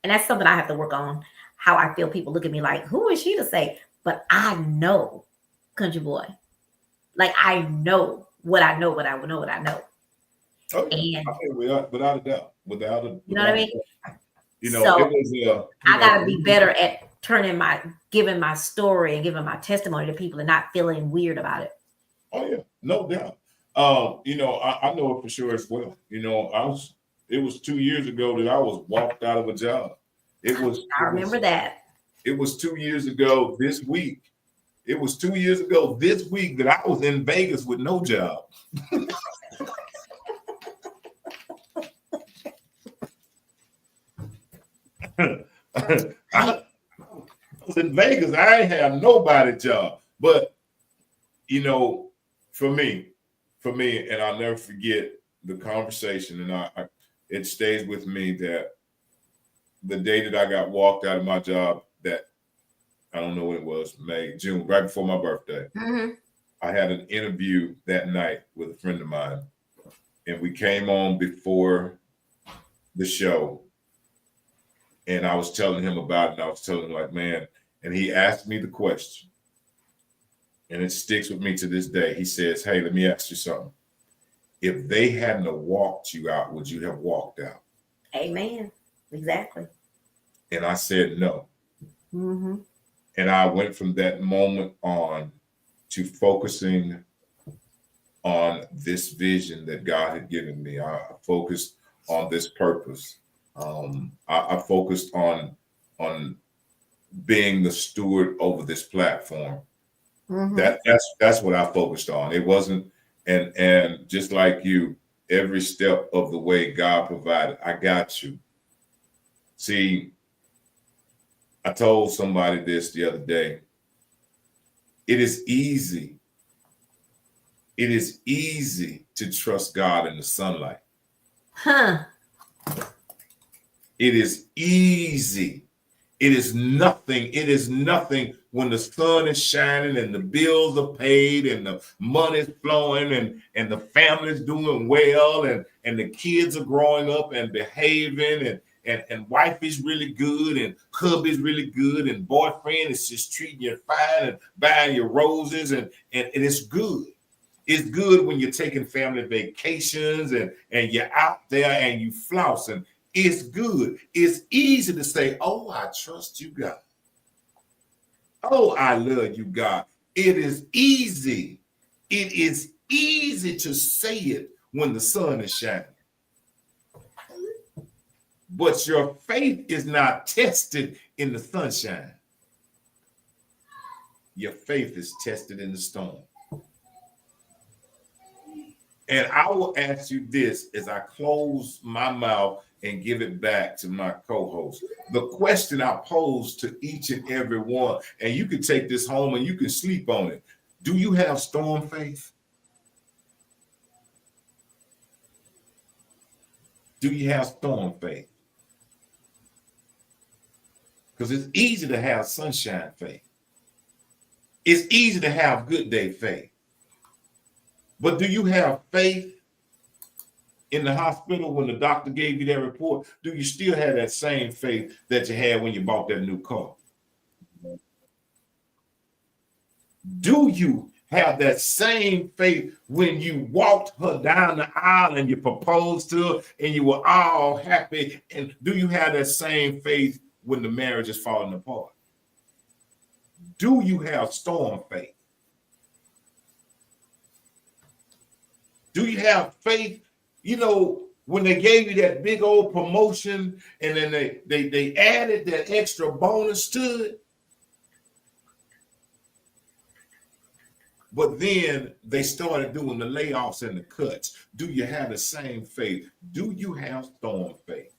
B: and that's something I have to work on, how I feel people look at me like, who is she to say? But I know, country boy, like I know what I know, what I know, what I know.
A: Oh, yeah. And without a doubt, you know
B: what I mean?
A: You know, so it was,
B: I gotta be better at giving my story and giving my testimony to people and not feeling weird about it.
A: Oh yeah, no doubt. You know, I know it for sure as well. You know, it was 2 years ago that I was walked out of a job. I remember that. It was 2 years ago this week. It was 2 years ago this week that I was in Vegas with no job. I was in Vegas. I ain't have nobody job. But, you know, for me, and I'll never forget the conversation, and it stays with me that the day that I got walked out of my job, that I don't know what it was, May, June, right before my birthday. Mm-hmm. I had an interview that night with a friend of mine, and we came on before the show, and I was telling him about it, and I was telling him like, man, and he asked me the question, and it sticks with me to this day. He says, hey, let me ask you something. If they hadn't have walked you out, would you have walked out? Amen. Exactly. And I said no. Mm-hmm. And I went from that moment on to focusing on this vision that God had given me. I focused on this purpose. I focused on being the steward over this platform.
B: Mhm.
A: That's what I focused on. It wasn't, and just like you, every step of the way God provided, I got you. See, I told somebody this the other day. It is easy. It is easy to trust God in the sunlight.
B: Huh.
A: It is easy. It is nothing. It is nothing when the sun is shining and the bills are paid and the money's flowing and the family's doing well and the kids are growing up and behaving and wife is really good and hubby's really good and boyfriend is just treating you fine and buying you roses and it's good. It's good when you're taking family vacations and you're out there and you flossing. It's good. It's easy to say, oh, I trust you, God. Oh, I love you, God. It is easy. It is easy to say it when the sun is shining. But your faith is not tested in the sunshine. Your faith is tested in the storm. And I will ask you this as I close my mouth and give it back to my co-host. The question I pose to each and every one, and you can take this home and you can sleep on it. Do you have storm faith? Do you have storm faith? Because it's easy to have sunshine faith. It's easy to have good day faith. But do you have faith in the hospital when the doctor gave you that report? Do you still have that same faith that you had when you bought that new car? Do you have that same faith when you walked her down the aisle and you proposed to her and you were all happy? And do you have that same faith when the marriage is falling apart? Do you have storm faith? Do you have faith? You know, when they gave you that big old promotion and then they added that extra bonus to it, but then they started doing the layoffs and the cuts. Do you have the same faith? Do you have storm faith?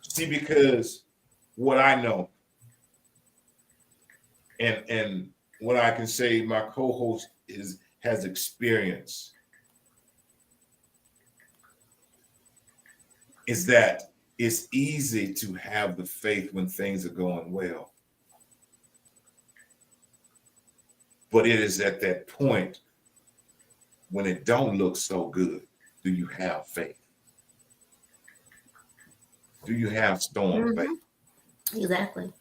A: See, because what I know and what I can say my co-host has experienced is that it's easy to have the faith when things are going well. But it is at that point when it don't look so good, do you have faith? Do you have storm faith?
B: Exactly.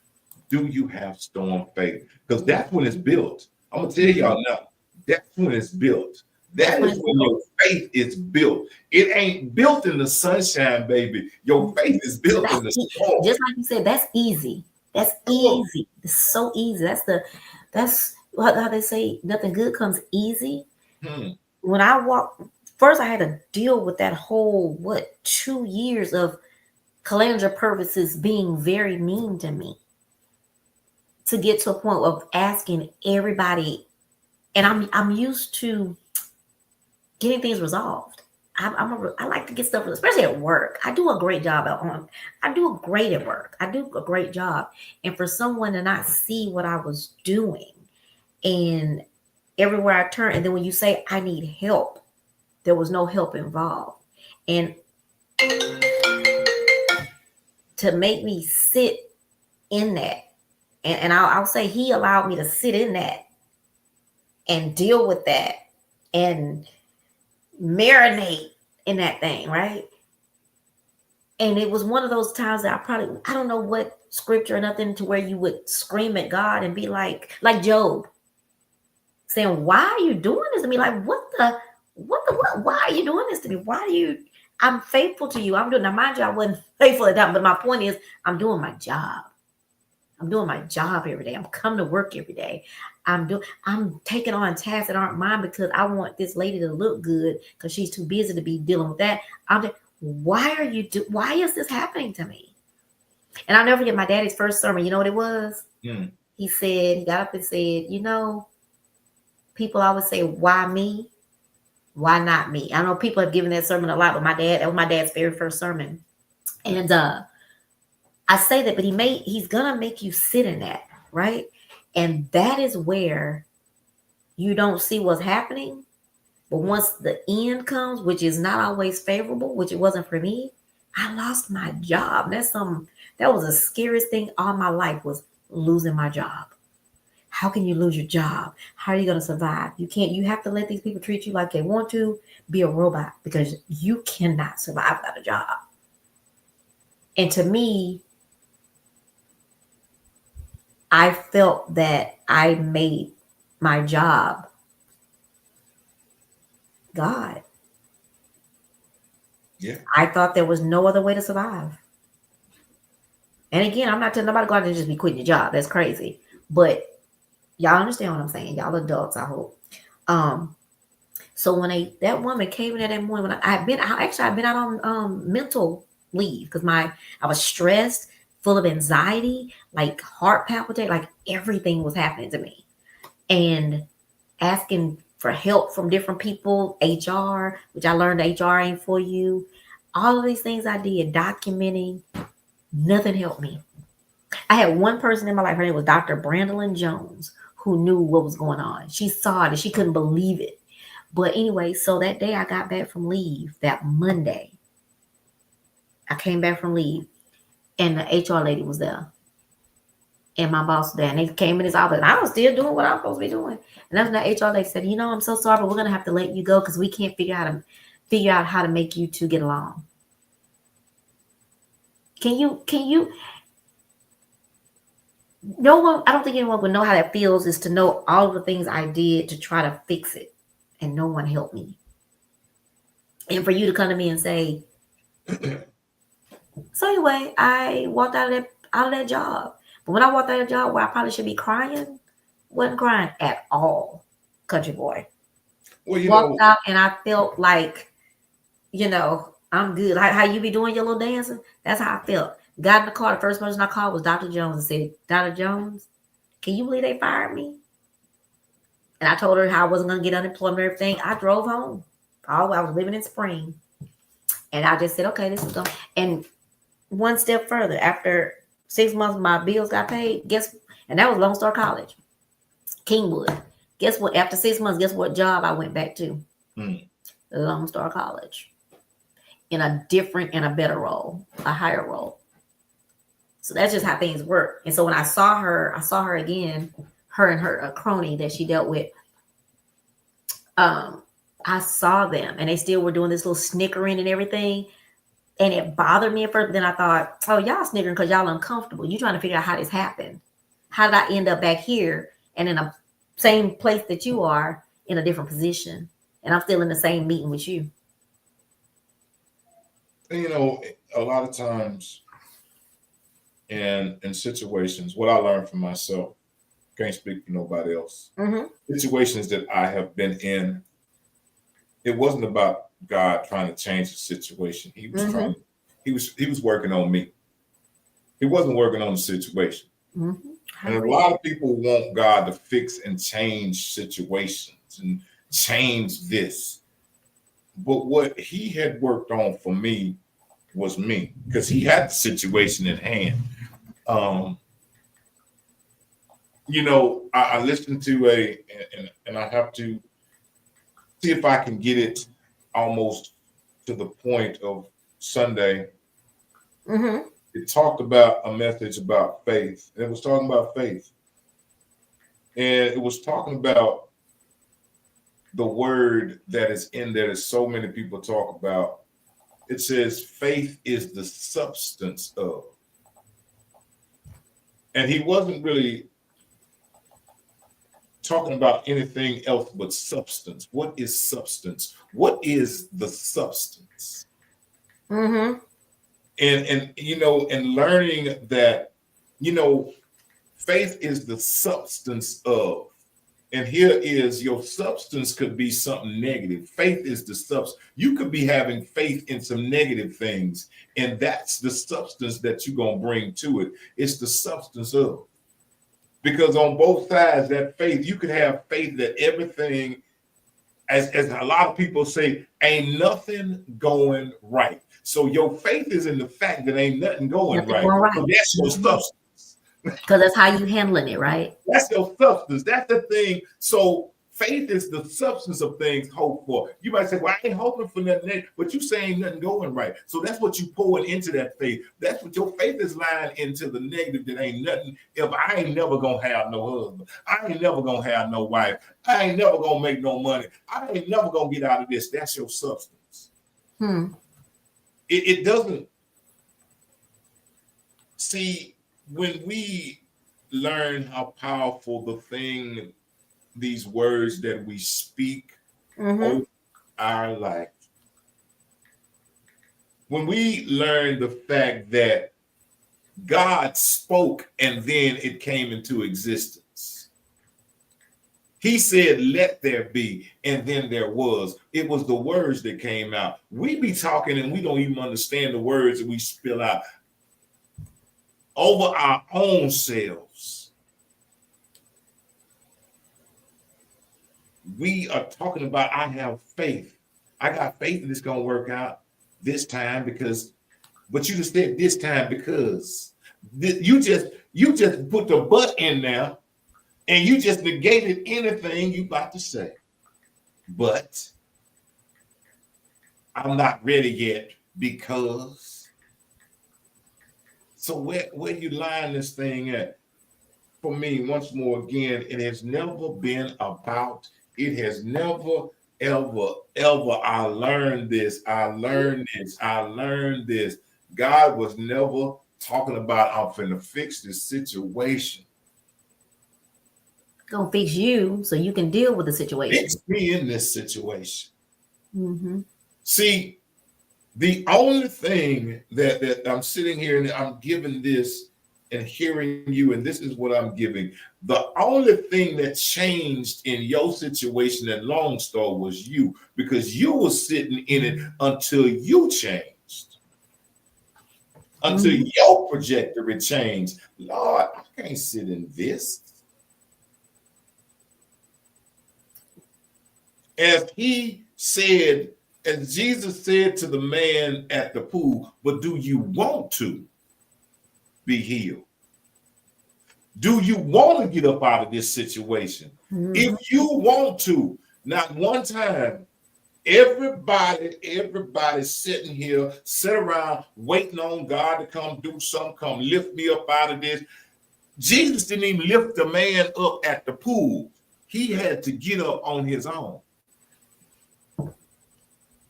A: Do you have storm faith? Because that's when it's built. I'm going to tell y'all now, that's when it's built. That is when your faith is built. It ain't built in the sunshine, baby. Your faith is built in the storm.
B: Just like you said, that's easy. That's easy. It's so easy. That's how they say nothing good comes easy. When I walked, first I had to deal with that whole 2 years of Calandra Purvises being very mean to me, to get to a point of asking everybody, and I'm used to getting things resolved. I like to get stuff, especially at work. I do a great job I do great at work. I do a great job, and for someone to not see what I was doing, and everywhere I turn, and then when you say I need help, there was no help involved, and to make me sit in that. And I'll say he allowed me to sit in that and deal with that and marinate in that thing, right? And it was one of those times that I don't know what scripture or nothing to where you would scream at God and be like Job, saying, why are you doing this to me? Like, what? Why are you doing this to me? I'm faithful to you. Now, mind you, I wasn't faithful at that, but my point is, I'm doing my job. I'm doing my job every day. I'm coming to work every day. I'm taking on tasks that aren't mine because I want this lady to look good because she's too busy to be dealing with that. Why is this happening to me? And I'll never forget my daddy's first sermon. You know what it was?
A: Mm.
B: He said, he got up and said, you know, people always say, why me? Why not me? I know people have given that sermon a lot, but that was my dad's very first sermon. And I say that, but he's gonna make you sit in that, right? And that is where you don't see what's happening. But once the end comes, which is not always favorable, which it wasn't for me, I lost my job. That was the scariest thing all my life, was losing my job. How can you lose your job? How are you going to survive? You have to let these people treat you like they want to, be a robot, because you cannot survive without a job. And to me, I felt that I made my job God.
A: Yeah.
B: I thought there was no other way to survive. And again, I'm not telling nobody to go out and just be quitting your job. That's crazy. But y'all understand what I'm saying. Y'all adults, I hope. So when that woman came in that morning, when I've been out on mental leave because I was stressed, full of anxiety, like heart palpitate, like everything was happening to me, and asking for help from different people, HR, which I learned HR ain't for you. All of these things I did, documenting, nothing helped me. I had one person in my life, her name was Dr. Brandolyn Jones, who knew what was going on. She saw it and she couldn't believe it. But anyway, so that day I got back from leave, that Monday, I came back from leave and the HR lady was there. And my boss was there. And they came in his office and I was still doing what I was supposed to be doing. And that's when the HR lady said, you know, I'm so sorry, but we're going to have to let you go because we can't figure out how to make you two get along. Can you, no one, I don't think anyone would know how that feels, is to know all of the things I did to try to fix it and no one helped me. And for you to come to me and say, so anyway, I walked out of that job. But when I walked out of that job where I probably should be crying, wasn't crying at all, country boy.
A: Well,
B: walked out and I felt like, I'm good. Like how you be doing your little dancing. That's how I felt. Got in the car. The first person I called was Dr. Jones and said, Dr. Jones, can you believe they fired me? And I told her how I wasn't going to get unemployment and everything. I drove home. I was living in Spring. And I just said, okay, this is going. And one step further, after 6 months, my bills got paid. And that was Lone Star College, Kingwood. Guess what? After 6 months, guess what job I went back to? Lone Star College. In a different and a better role, a higher role. So that's just how things work. And so when I saw her again, her and her crony that she dealt with. I saw them and they still were doing this little snickering and everything. And it bothered me at first. But then I thought, oh, y'all snickering because y'all uncomfortable. You trying to figure out how this happened. How did I end up back here and in a same place that you are in a different position? And I'm still in the same meeting with you.
A: A lot of times in situations, what I learned from myself, can't speak for nobody else. Situations that I have been in, it wasn't about God trying to change the situation. He was he was working on me. He wasn't working on the situation. And a lot of people want God to fix and change situations and change this. But what he had worked on for me was me, because he had the situation in hand. I listened to and I have to see if I can get it almost to the point of Sunday. It talked about a message about faith. And it was talking about faith. And it was talking about the word that is in there that so many people talk about. It says faith is the substance of. And he wasn't really talking about anything else but substance. What is substance? What is the substance? And learning that, faith is the substance of. And here is your substance could be something negative. Faith is the substance. You could be having faith in some negative things, and that's the substance that you're going to bring to it. It's the substance of. Because on both sides, that faith, you could have faith that everything, as a lot of people say, ain't nothing going right. So your faith is in the fact that ain't nothing going right. So that's your substance.
B: Because that's how you handling it, right?
A: That's your substance. That's the thing. So faith is the substance of things hoped for. You might say, well, I ain't hoping for nothing, but you say ain't nothing going right. So that's what you pouring into that faith. That's what your faith is lying into the negative that ain't nothing. If I ain't never going to have no husband, I ain't never going to have no wife, I ain't never going to make no money, I ain't never going to get out of this. That's your substance. It doesn't. See, when we learn how powerful these words that we speak over our life, when we learn the fact that God spoke and then it came into existence. He said, let there be, and then there was. It was the words that came out. We be talking and we don't even understand the words that we spill out over our own selves. We are talking about, I have faith. I got faith that it's going to work out this time because, but you just said this time because you just put the but in there and you just negated anything you about to say. But I'm not ready yet because. So where you line this thing at? For me, once more again, it has never been about, it has never, ever, I learned this. God was never talking about, I'm finna fix this situation.
B: Gonna fix you so you can deal with the situation.
A: Fix me in this situation. See, the only thing that I'm sitting here and I'm giving this and hearing you, and this is what I'm giving. The only thing that changed in your situation at Lone Star was you, because you were sitting in it until you changed, until your trajectory changed. Lord, I can't sit in this. As he said, as Jesus said to the man at the pool, but do you want to be healed? Do you want to get up out of this situation? If you want to, not one time, everybody sitting here, sit around waiting on God to come do something, come lift me up out of this. Jesus didn't even lift the man up at the pool. He had to get up on his own.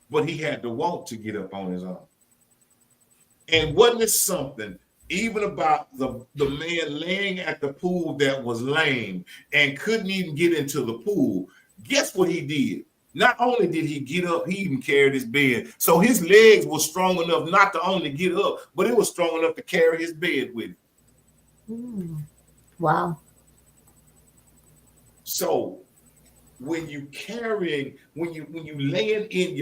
A: But he had to want to get up on his own. And wasn't it something, even about the man laying at the pool that was lame and couldn't even get into the pool? Guess what he did? Not only did he get up, he even carried his bed. So his legs were strong enough not to only get up, but it was strong enough to carry his bed with him.
B: Wow.
A: So when you laying in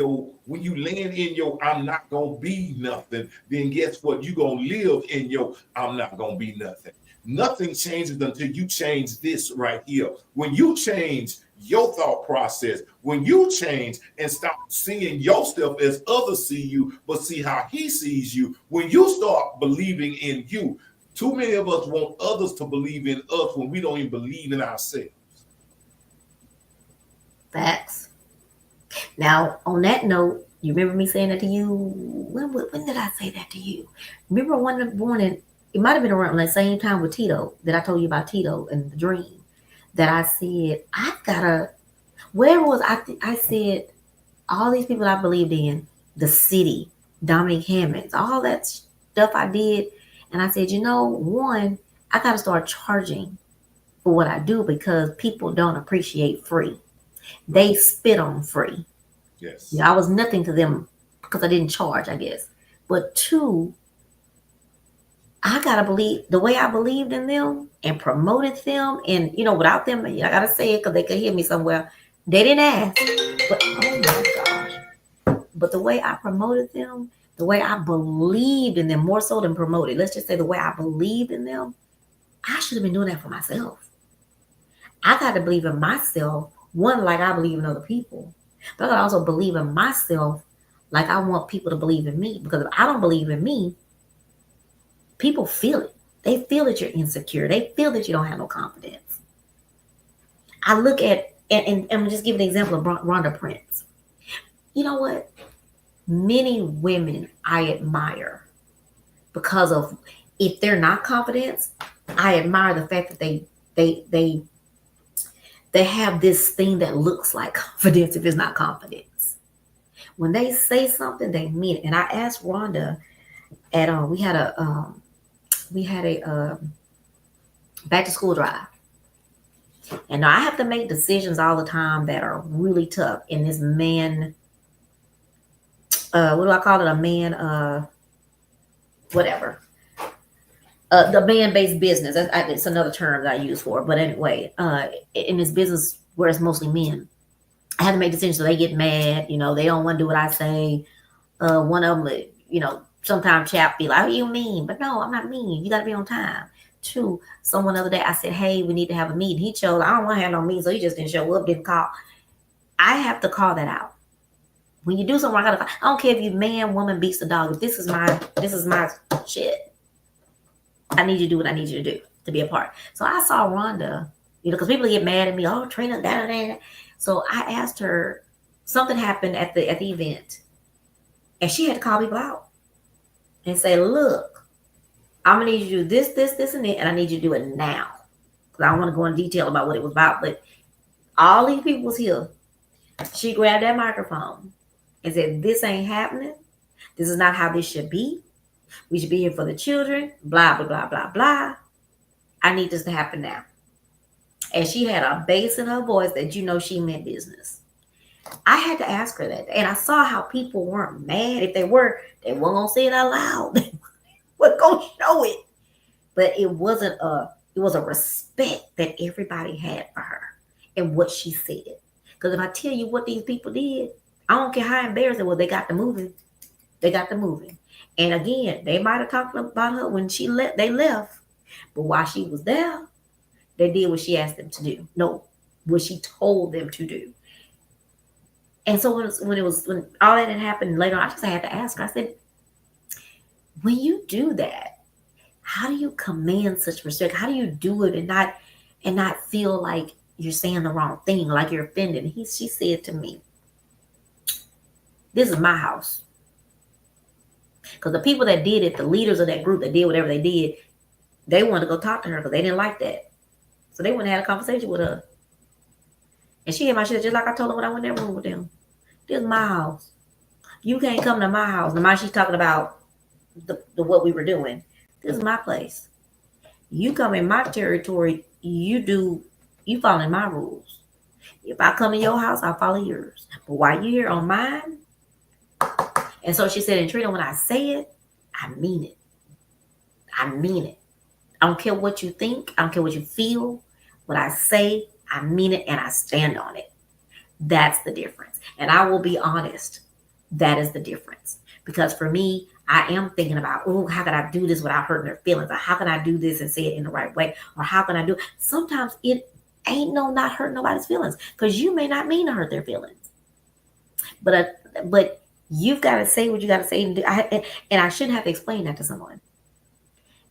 A: your I'm not gonna be nothing, then guess what? You gonna live in your I'm not gonna be nothing. Nothing changes until you change this right here. When you change your thought process, when you change and stop seeing yourself as others see you, but see how he sees you, when you start believing in you. Too many of us want others to believe in us when we don't even believe in ourselves.
B: Facts. Now, on that note, you remember me saying that to you? When did I say that to you? Remember one morning, it might have been around the same time with Tito that I told you about Tito and the dream, that I said, I've got to, where was I said, all these people I believed in, the city, Dominic Hammonds, all that stuff I did. And I said, one, I got to start charging for what I do because people don't appreciate free. They spit on free.
A: Yes.
B: I was nothing to them because I didn't charge, I guess. But two, I gotta believe the way I believed in them and promoted them, and without them, I gotta say it because they could hear me somewhere. They didn't ask, but oh my gosh! But the way I promoted them, the way I believed in them, more so than promoted. Let's just say the way I believed in them, I should have been doing that for myself. I got to believe in myself, one like I believe in other people, but I got to also believe in myself like I want people to believe in me. Because if I don't believe in me, people feel it. They feel that you're insecure. They feel that you don't have no confidence. I look at, and I'm just give an example of Rhonda Prince. You know what? Many women I admire because of, if they're not confident, I admire the fact that they have this thing that looks like confidence if it's not confidence. When they say something, they mean it. And I asked Rhonda at we had a back to school drive. And I have to make decisions all the time that are really tough in this man, what do I call it? A man, whatever. The man-based business. It's another term that I use for it. But anyway, in this business where it's mostly men, I have to make decisions so they get mad. They don't want to do what I say. One of them, sometimes chap be like, "What do you mean?" But no, I'm not mean. You got to be on time. Two, someone the other day, I said, "Hey, we need to have a meeting." He chose, I don't want to have no meeting, so he just didn't show up, didn't call. I have to call that out. When you do something, I don't care if you man, woman, beast, or dog. If this is my shit, I need you to do what I need you to do to be a part. So I saw Rhonda, because people get mad at me. Oh, Trina, da. So I asked her, something happened at the event, and she had to call people out and say, "Look, I'm gonna need you to do this, and that, and I need you to do it now." Because I don't want to go into detail about what it was about, but all these people was here. She grabbed that microphone and said, "This ain't happening. This is not how this should be. We should be here for the children, blah, blah, blah, blah, blah. I need this to happen now." And she had a bass in her voice that she meant business. I had to ask her that. And I saw how people weren't mad. If they weren't going to say it out loud. They weren't going to show it. But it was a respect that everybody had for her and what she said. Because if I tell you what these people did, I don't care how embarrassing it was, they got to moving. They got to moving. And again, they might have talked about her when they left. But while she was there, they did what she asked them to do. No, what she told them to do. And so when all that had happened later on, I just had to ask her. I said, when you do that, how do you command such respect? How do you do it and not feel like you're saying the wrong thing, like you're offended? She said to me, "This is my house." Because the people that did it, the leaders of that group that did whatever they did, they wanted to go talk to her because they didn't like that. So they went and had a conversation with her. And she had my shit just like I told her when I went in that room with them. This is my house. You can't come to my house. And she's talking about the what we were doing. This is my place. You come in my territory, you follow my rules. If I come in your house, I'll follow yours. But while you're here on mine. And so she said, "And Trina, when I say it, I mean it. I mean it. I don't care what you think. I don't care what you feel. What I say, I mean it, and I stand on it." That's the difference. And I will be honest. That is the difference. Because for me, I am thinking about, oh, how can I do this without hurting their feelings? Or how can I do this and say it in the right way? Or how can I do it? Sometimes it ain't not hurting nobody's feelings. Because you may not mean to hurt their feelings. But you've got to say what you got to say. And I shouldn't have to explain that to someone.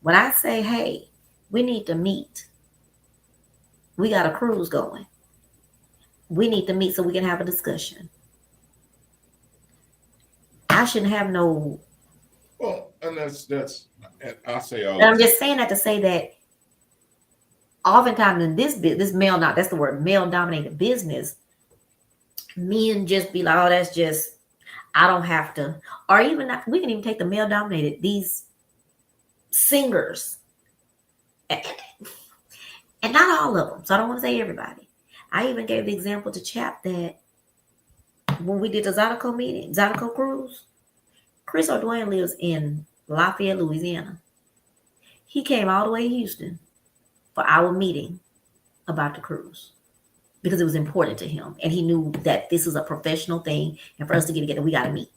B: When I say, "Hey, we need to meet. We got a cruise going. We need to meet so we can have a discussion." I shouldn't have no.
A: Well, and that's and I say all.
B: And I'm just saying that to say that oftentimes in this that's the word, male-dominated business, men just be like, "Oh, that's just, I don't have to." Or even not, we can even take the male-dominated, these singers, and not all of them. So I don't want to say everybody. I even gave the example to Chap that when we did the Zydeco cruise, Chris O'Dwayne lives in Lafayette, Louisiana. He came all the way to Houston for our meeting about the cruise because it was important to him, and he knew that this is a professional thing, and for us to get together, we got to meet.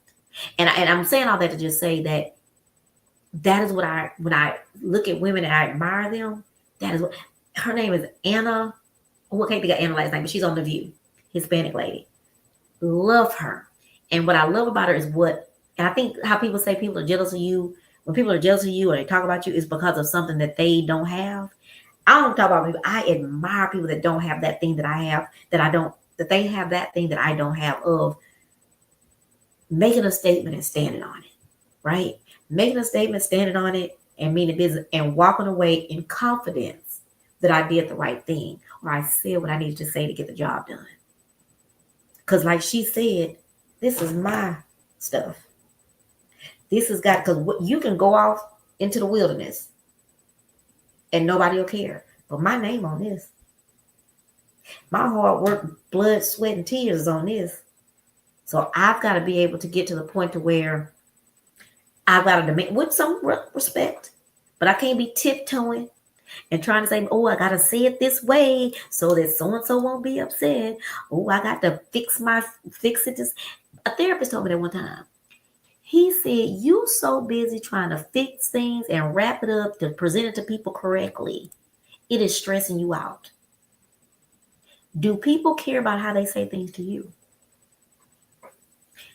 B: And I'm saying all that to just say that is what when I look at women and I admire them. That is what her name is, Anna. Oh, I can't think of Anna last name, but she's on The View, Hispanic lady. Love her, and what I love about her is and I think how people say people are jealous of you. When people are jealous of you or they talk about you, is because of something that they don't have. I don't talk about people. I admire people that don't have that thing that I have, that they have that thing that I don't have, of making a statement and standing on it, right? Making a statement, standing on it, and meaning business, and walking away in confidence that I did the right thing, or I said what I needed to say to get the job done. Because like she said, this is my stuff. This has got, because you can go off into the wilderness and nobody will care. But my name on this. My hard work, blood, sweat, and tears is on this. So I've got to be able to get to the point to where I've got to demand with some respect, but I can't be tiptoeing and trying to say, oh, I got to say it this way so that so-and-so won't be upset. Oh, I got to fix it. A therapist told me that one time. He said, you so busy trying to fix things and wrap it up to present it to people correctly, it is stressing you out. Do people care about how they say things to you?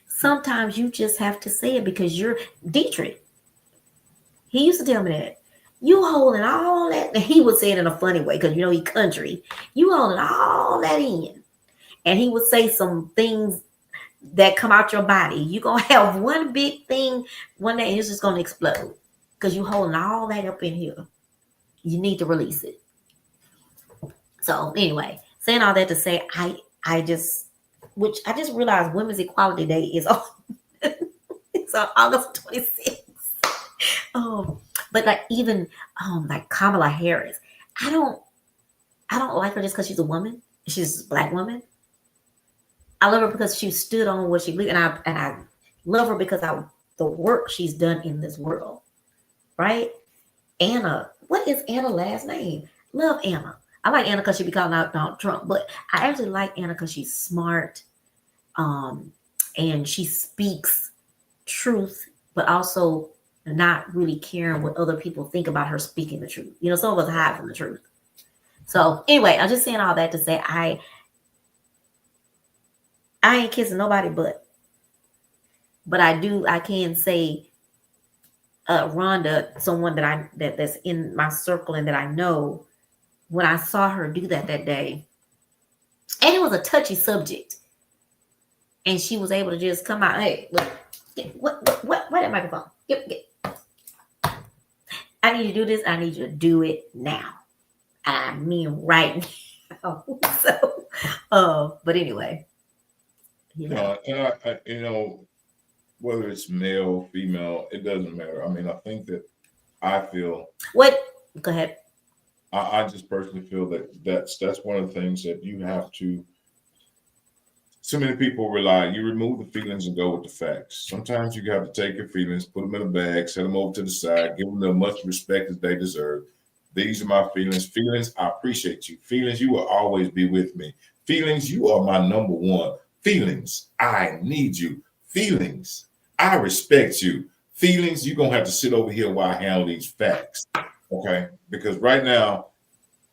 B: Sometimes you just have to say it because you're Dietrich. He used to tell me that. You holding all that, and he would say it in a funny way because he country. You holding all that in. And he would say some things that come out your body. You're going to have one big thing one day and it's just going to explode because you're holding all that up in here. You need to release it. So anyway, saying all that to say, I just realized Women's Equality Day is on, it's on August 26th. But like even like Kamala Harris, I don't like her just because she's a woman. She's a Black woman. I love her because she stood on what she believed, and I love her because the work she's done in this world, right? Anna, what is Anna's last name? Love Anna. I like Anna because she be calling out Donald Trump, but I actually like Anna because she's smart, and she speaks truth, but also not really caring what other people think about her speaking the truth. Some of us hide from the truth. So anyway, I'm just saying all that to say I ain't kissing nobody but I can say Rhonda, someone that's in my circle and that I know, when I saw her do that day, and it was a touchy subject, and she was able to just come out, hey, look, what that microphone? Get. I need you to do this. I need you to do it now. I mean, right now. So, but anyway.
A: And I, whether it's male, female, it doesn't matter. I mean, I think that I feel.
B: What? Go ahead.
A: I just personally feel that's one of the things that you have to. So many people you remove the feelings and go with the facts. Sometimes you have to take your feelings, put them in a bag, set them over to the side, give them the much respect as they deserve. These are my feelings. Feelings, I appreciate you. Feelings, you will always be with me. Feelings, you are my number one. Feelings, I need you. Feelings, I respect you. Feelings, you're going to have to sit over here while I handle these facts. Okay? Because right now,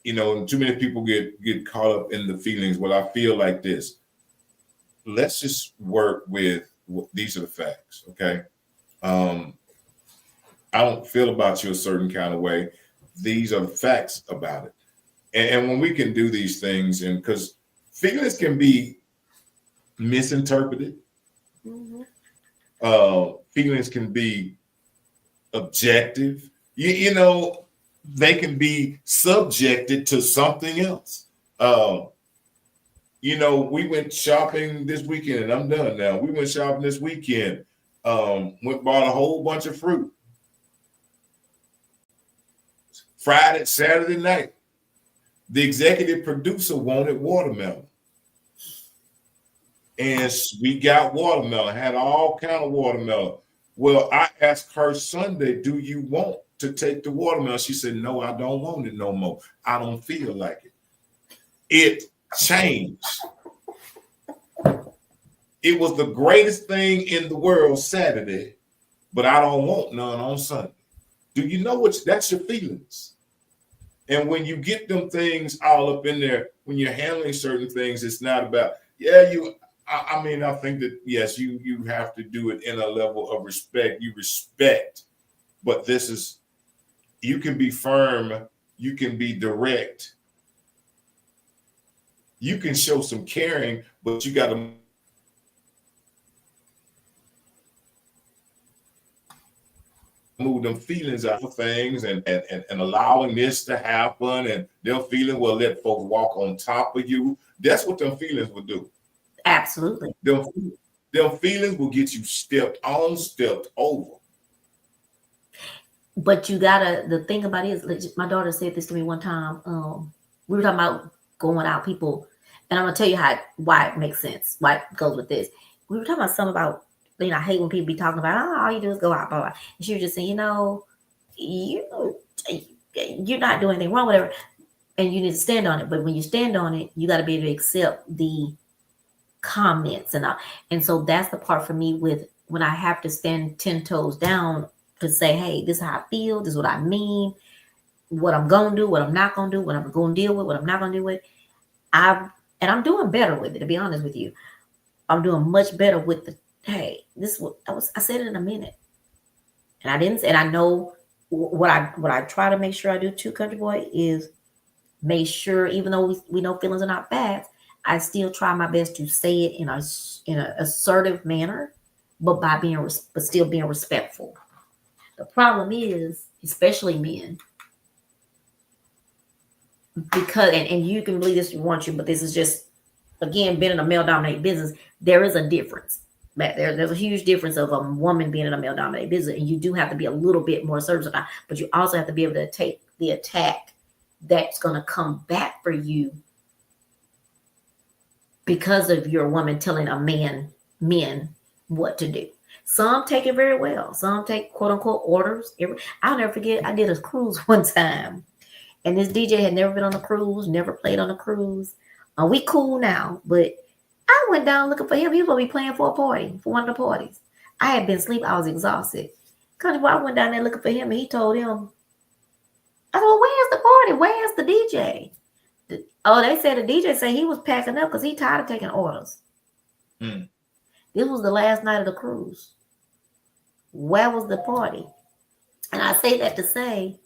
A: too many people get caught up in the feelings. Well, I feel like this. Let's just work with these are the facts. Okay? I don't feel about you a certain kind of way. These are the facts about it. And when we can do these things, and because feelings can be misinterpreted. Mm-hmm. Feelings can be objective. They can be subjected to something else. We went shopping this weekend, and I'm done now. We went shopping this weekend. Bought a whole bunch of fruit. Friday, Saturday night, the executive producer wanted watermelon. And we got watermelon, had all kind of watermelon. Well, I asked her Sunday, do you want to take the watermelon? She said, no, I don't want it no more. I don't feel like it. It changed. It was the greatest thing in the world Saturday, but I don't want none on Sunday. Do you know what? That's your feelings. And when you get them things all up in there, when you're handling certain things, it's not about, I mean, I think that, yes, you have to do it in a level of respect. You respect, but you can be firm, you can be direct, you can show some caring, but you got to move them feelings out of things and allowing this to happen and them feeling will let folks walk on top of you. That's what them feelings will do.
B: Absolutely.
A: Them feelings will get you stepped on, stepped over.
B: But you gotta, the thing about it is, my daughter said this to me one time. We were talking about going out, people, and I'm gonna tell you why it makes sense, why it goes with this. We were talking about something about, I hate when people be talking about, all you do is go out, blah, blah. And she was just saying, you're not doing anything wrong, whatever, and you need to stand on it. But when you stand on it, you got to be able to accept the comments and all. And so that's the part for me with when I have to stand 10 toes down to say, hey, this is how I feel, this is what I mean, what I'm gonna do, what I'm not gonna do, what I'm gonna deal with, what I'm not gonna deal with. I'm doing better with it, to be honest with you. I'm doing much better with the, hey, this is what I said it in a minute. And I didn't say, and I know what I try to make sure I do too, Country Boy, is make sure, even though we know feelings are not bad, I still try my best to say it in an assertive manner, but still being respectful. The problem is, especially men, because and you can believe this if you want to, but this is just, again, being in a male-dominated business, there is a difference. There's a huge difference of a woman being in a male-dominated business, and you do have to be a little bit more assertive, but you also have to be able to take the attack that's going to come back for you because of your woman telling men what to do. Some take it very well. Some take quote unquote orders. I'll never forget, I did a cruise one time, and this DJ had never been on a cruise, never played on a cruise. We cool now, but I went down looking for him. He was going to be playing for a party, for one of the parties. I had been asleep. I was exhausted. Country Boy, I went down there looking for him, and he told him, I said, well, where's the party? Where's the DJ? They said the DJ said he was packing up because he tired of taking orders. This was the last night of the cruise. Where was the party? And I say that to say,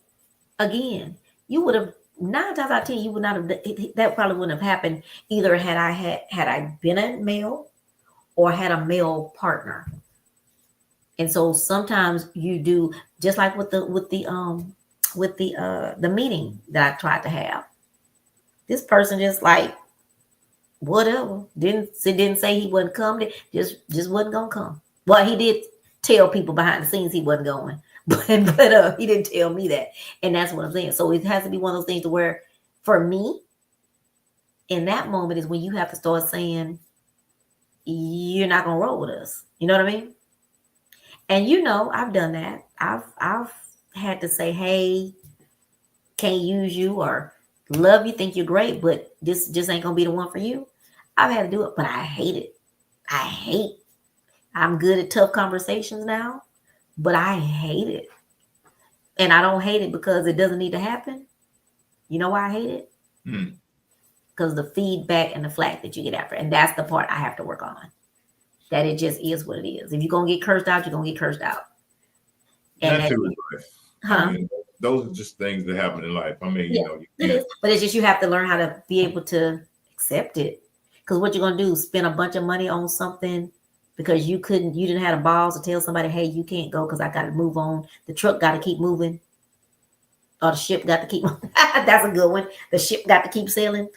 B: again, you would have, 9 times out of 10, you would not have, that probably wouldn't have happened either had I been a male or had a male partner. And so sometimes you do, just like with the meeting that I tried to have. This person just like, whatever, didn't say he wasn't coming, just wasn't gonna come. Well, he did tell people behind the scenes he wasn't going, but he didn't tell me that. And that's what I'm saying. So it has to be one of those things to where, for me, in that moment is when you have to start saying, you're not gonna roll with us. You know what I mean? And I've done that. I've had to say, hey, can't use you, or love you, think you're great, but this just ain't gonna be the one for you. I've had to do it, but I hate it. I'm good at tough conversations now, but I hate it. And I don't hate it because it doesn't need to happen. You know why I hate it? Because the feedback and the flack that you get after. And that's the part I have to work on. That it just is what it is. If you're going to get cursed out, you're going to get cursed out. And
A: I mean, those are just things that happen in life. I mean,
B: it is. But it's just you have to learn how to be able to accept it. Because what you're going to do is spend a bunch of money on something because you didn't have the balls to tell somebody, hey, you can't go because I got to move on. The truck got to keep moving. Or the ship got to keep, that's a good one. The ship got to keep sailing.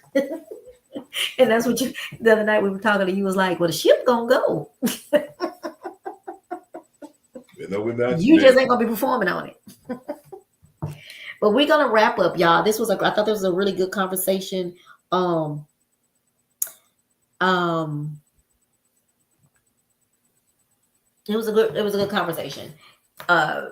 B: And that's what the other night we were talking to you was like, well, the ship going to go. You just ain't going to be performing on it. But we're going to wrap up, y'all. I thought this was a really good conversation. It was a good conversation. Uh,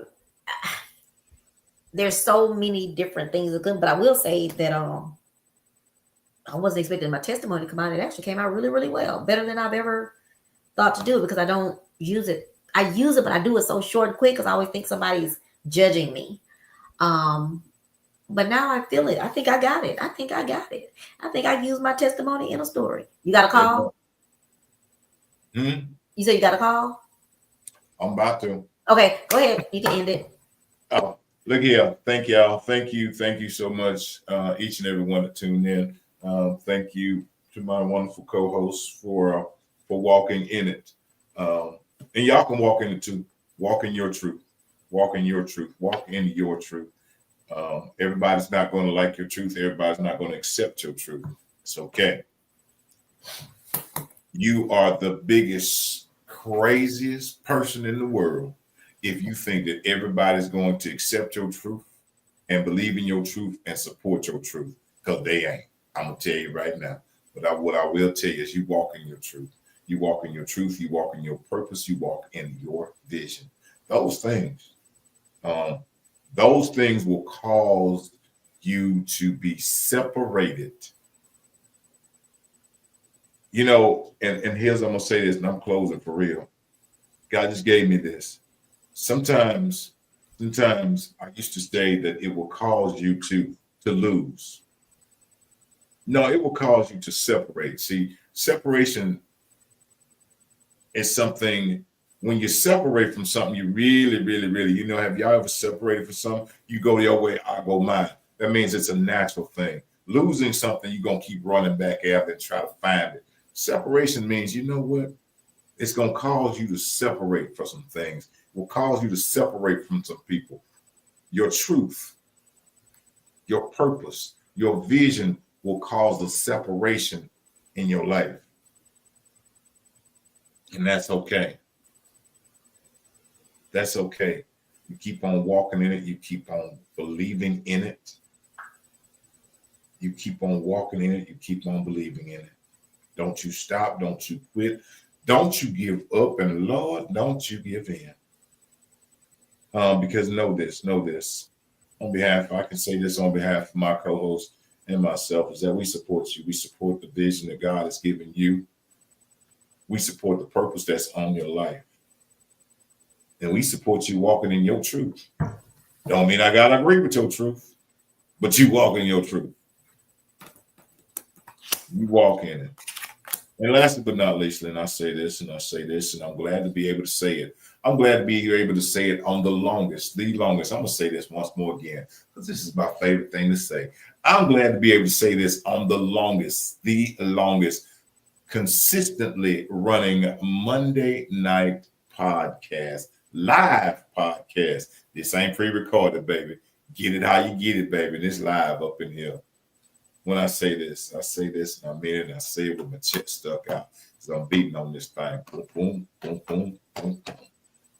B: there's so many different things that good, but I will say that I wasn't expecting my testimony to come out. It actually came out really, really well, better than I've ever thought to do, because I don't use it. I use it, but I do it so short and quick because I always think somebody's judging me. Um, but now I feel it. I think I got it. I think I got it. I think I used my testimony in a story. You got a call? You said you got a call?
A: I'm about to.
B: Okay, go ahead. You can end it.
A: Oh, look here. Thank y'all. Thank you so much, each and every one that tuned in. Thank you to my wonderful co-hosts for walking in it. And y'all can walk in it too. Walk in your truth. Walk in your truth. Walk in your truth. Everybody's not going to like your truth. Everybody's not going to accept your truth. It's okay. You are the biggest, craziest person in the world if you think that everybody's going to accept your truth and believe in your truth and support your truth, because they ain't. I'm going to tell you right now. But what I will tell you is you walk in your truth. You walk in your truth. You walk in your purpose. You walk in your vision. Those things will cause you to be separated. You know, and here's, I'm going to say this, and I'm closing for real. God just gave me this. Sometimes I used to say that it will cause you to lose. No, it will cause you to separate. See, separation is something, when you separate from something, you really, really, really, you know, have y'all ever separated from something? You go your way, I go mine. That means it's a natural thing. Losing something, you're going to keep running back after and try to find it. Separation means, you know what? It's going to cause you to separate from some things. It will cause you to separate from some people. Your truth, your purpose, your vision will cause the separation in your life. And that's okay. That's okay. You keep on walking in it. You keep on believing in it. You keep on walking in it. You keep on believing in it. Don't you stop. Don't you quit. Don't you give up. And Lord, don't you give in. Because know this. On behalf, I can say this on behalf of my co-host and myself, is that we support you. We support the vision that God has given you. We support the purpose that's on your life. And we support you walking in your truth. Don't mean I gotta agree with your truth, but you walk in your truth. You walk in it. And lastly but not least, and I say this, and I'm glad to be able to say it. I'm glad to be able to say it on the longest. I'm gonna say this once more again, because this is my favorite thing to say. I'm glad to be able to say this on the longest, consistently running Monday night podcast, live podcast. This ain't pre-recorded, baby. Get it how you get it, baby. This live up in here. When I say this, and I mean it, and I say it with my chest stuck out. So I'm beating on this thing. Boom, boom, boom, boom, boom.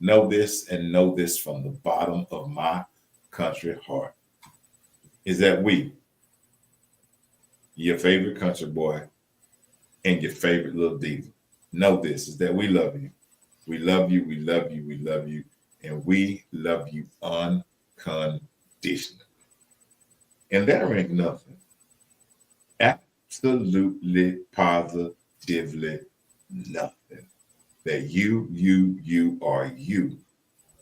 A: Know this, and know this from the bottom of my country heart, is that we, your favorite country boy and your favorite little diva, know this, is that we love you. We love you, we love you, we love you, and we love you unconditionally. And there ain't nothing, absolutely, positively nothing that you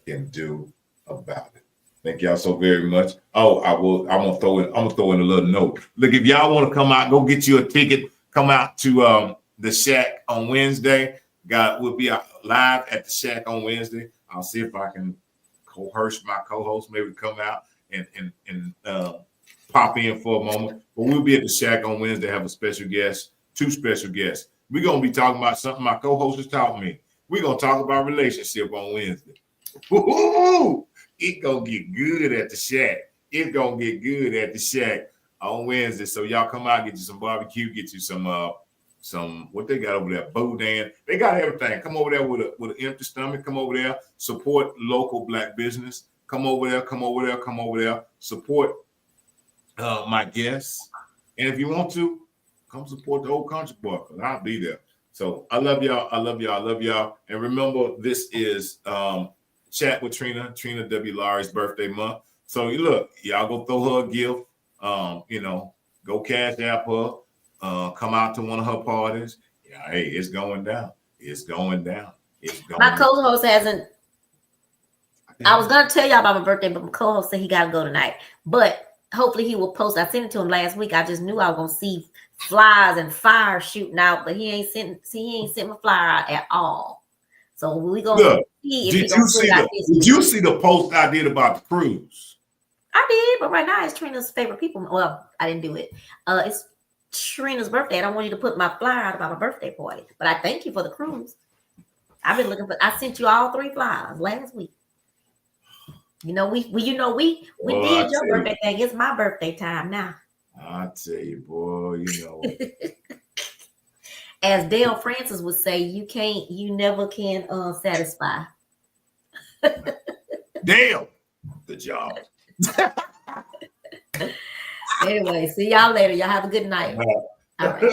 A: can do about it. Thank y'all so very much. Oh, I'm gonna throw in a little note. Look, if y'all want to come out, go get you a ticket. Come out to the Shack on Wednesday. We'll be live at the Shack on Wednesday. I'll see if I can coerce my co-host maybe to come out and pop in for a moment. But we'll be at the Shack on Wednesday. Have a special guest, 2 special guests. We're gonna be talking about something my co-host has taught me. We're gonna talk about relationship on Wednesday. Woo-hoo! It's gonna get good at the Shack. It's gonna get good at the Shack on Wednesday. So y'all come out, get you some barbecue, get you some what they got over there, boudin. They got everything. Come over there with an empty stomach. Come over there, support local Black business. Come over there. Support my guests. And if you want to, come support the Old Country Boy, because I'll be there. So I love y'all. I love y'all. I love y'all. And remember, this is Chat with Trina W. Larry's birthday month. So you look, y'all go throw her a gift. Go cash app her. Come out to one of her parties. Yeah, hey, it's going down. It's going down. It's going
B: My
A: down.
B: co-host hasn't. I was gonna tell y'all about my birthday, but my co-host said he gotta go tonight. But hopefully he will post. I sent it to him last week. I just knew I was gonna see flies and fire shooting out, but he ain't sent my flyer out at all. So we gonna see if
A: did you see the post I did about the cruise?
B: I did, but right now it's Trina's favorite people. Well, I didn't do it. It's Trina's birthday. I don't want you to put my flyer out about my birthday party, but I thank you for the cruise. I've been looking for. I sent you all 3 flyers last week. You know, we did your birthday thing. It's my birthday time now.
A: I tell you, boy, you know.
B: As Dale Francis would say, you never can satisfy.
A: Dale, good job.
B: Anyway, see y'all later. Y'all have a good night. All right.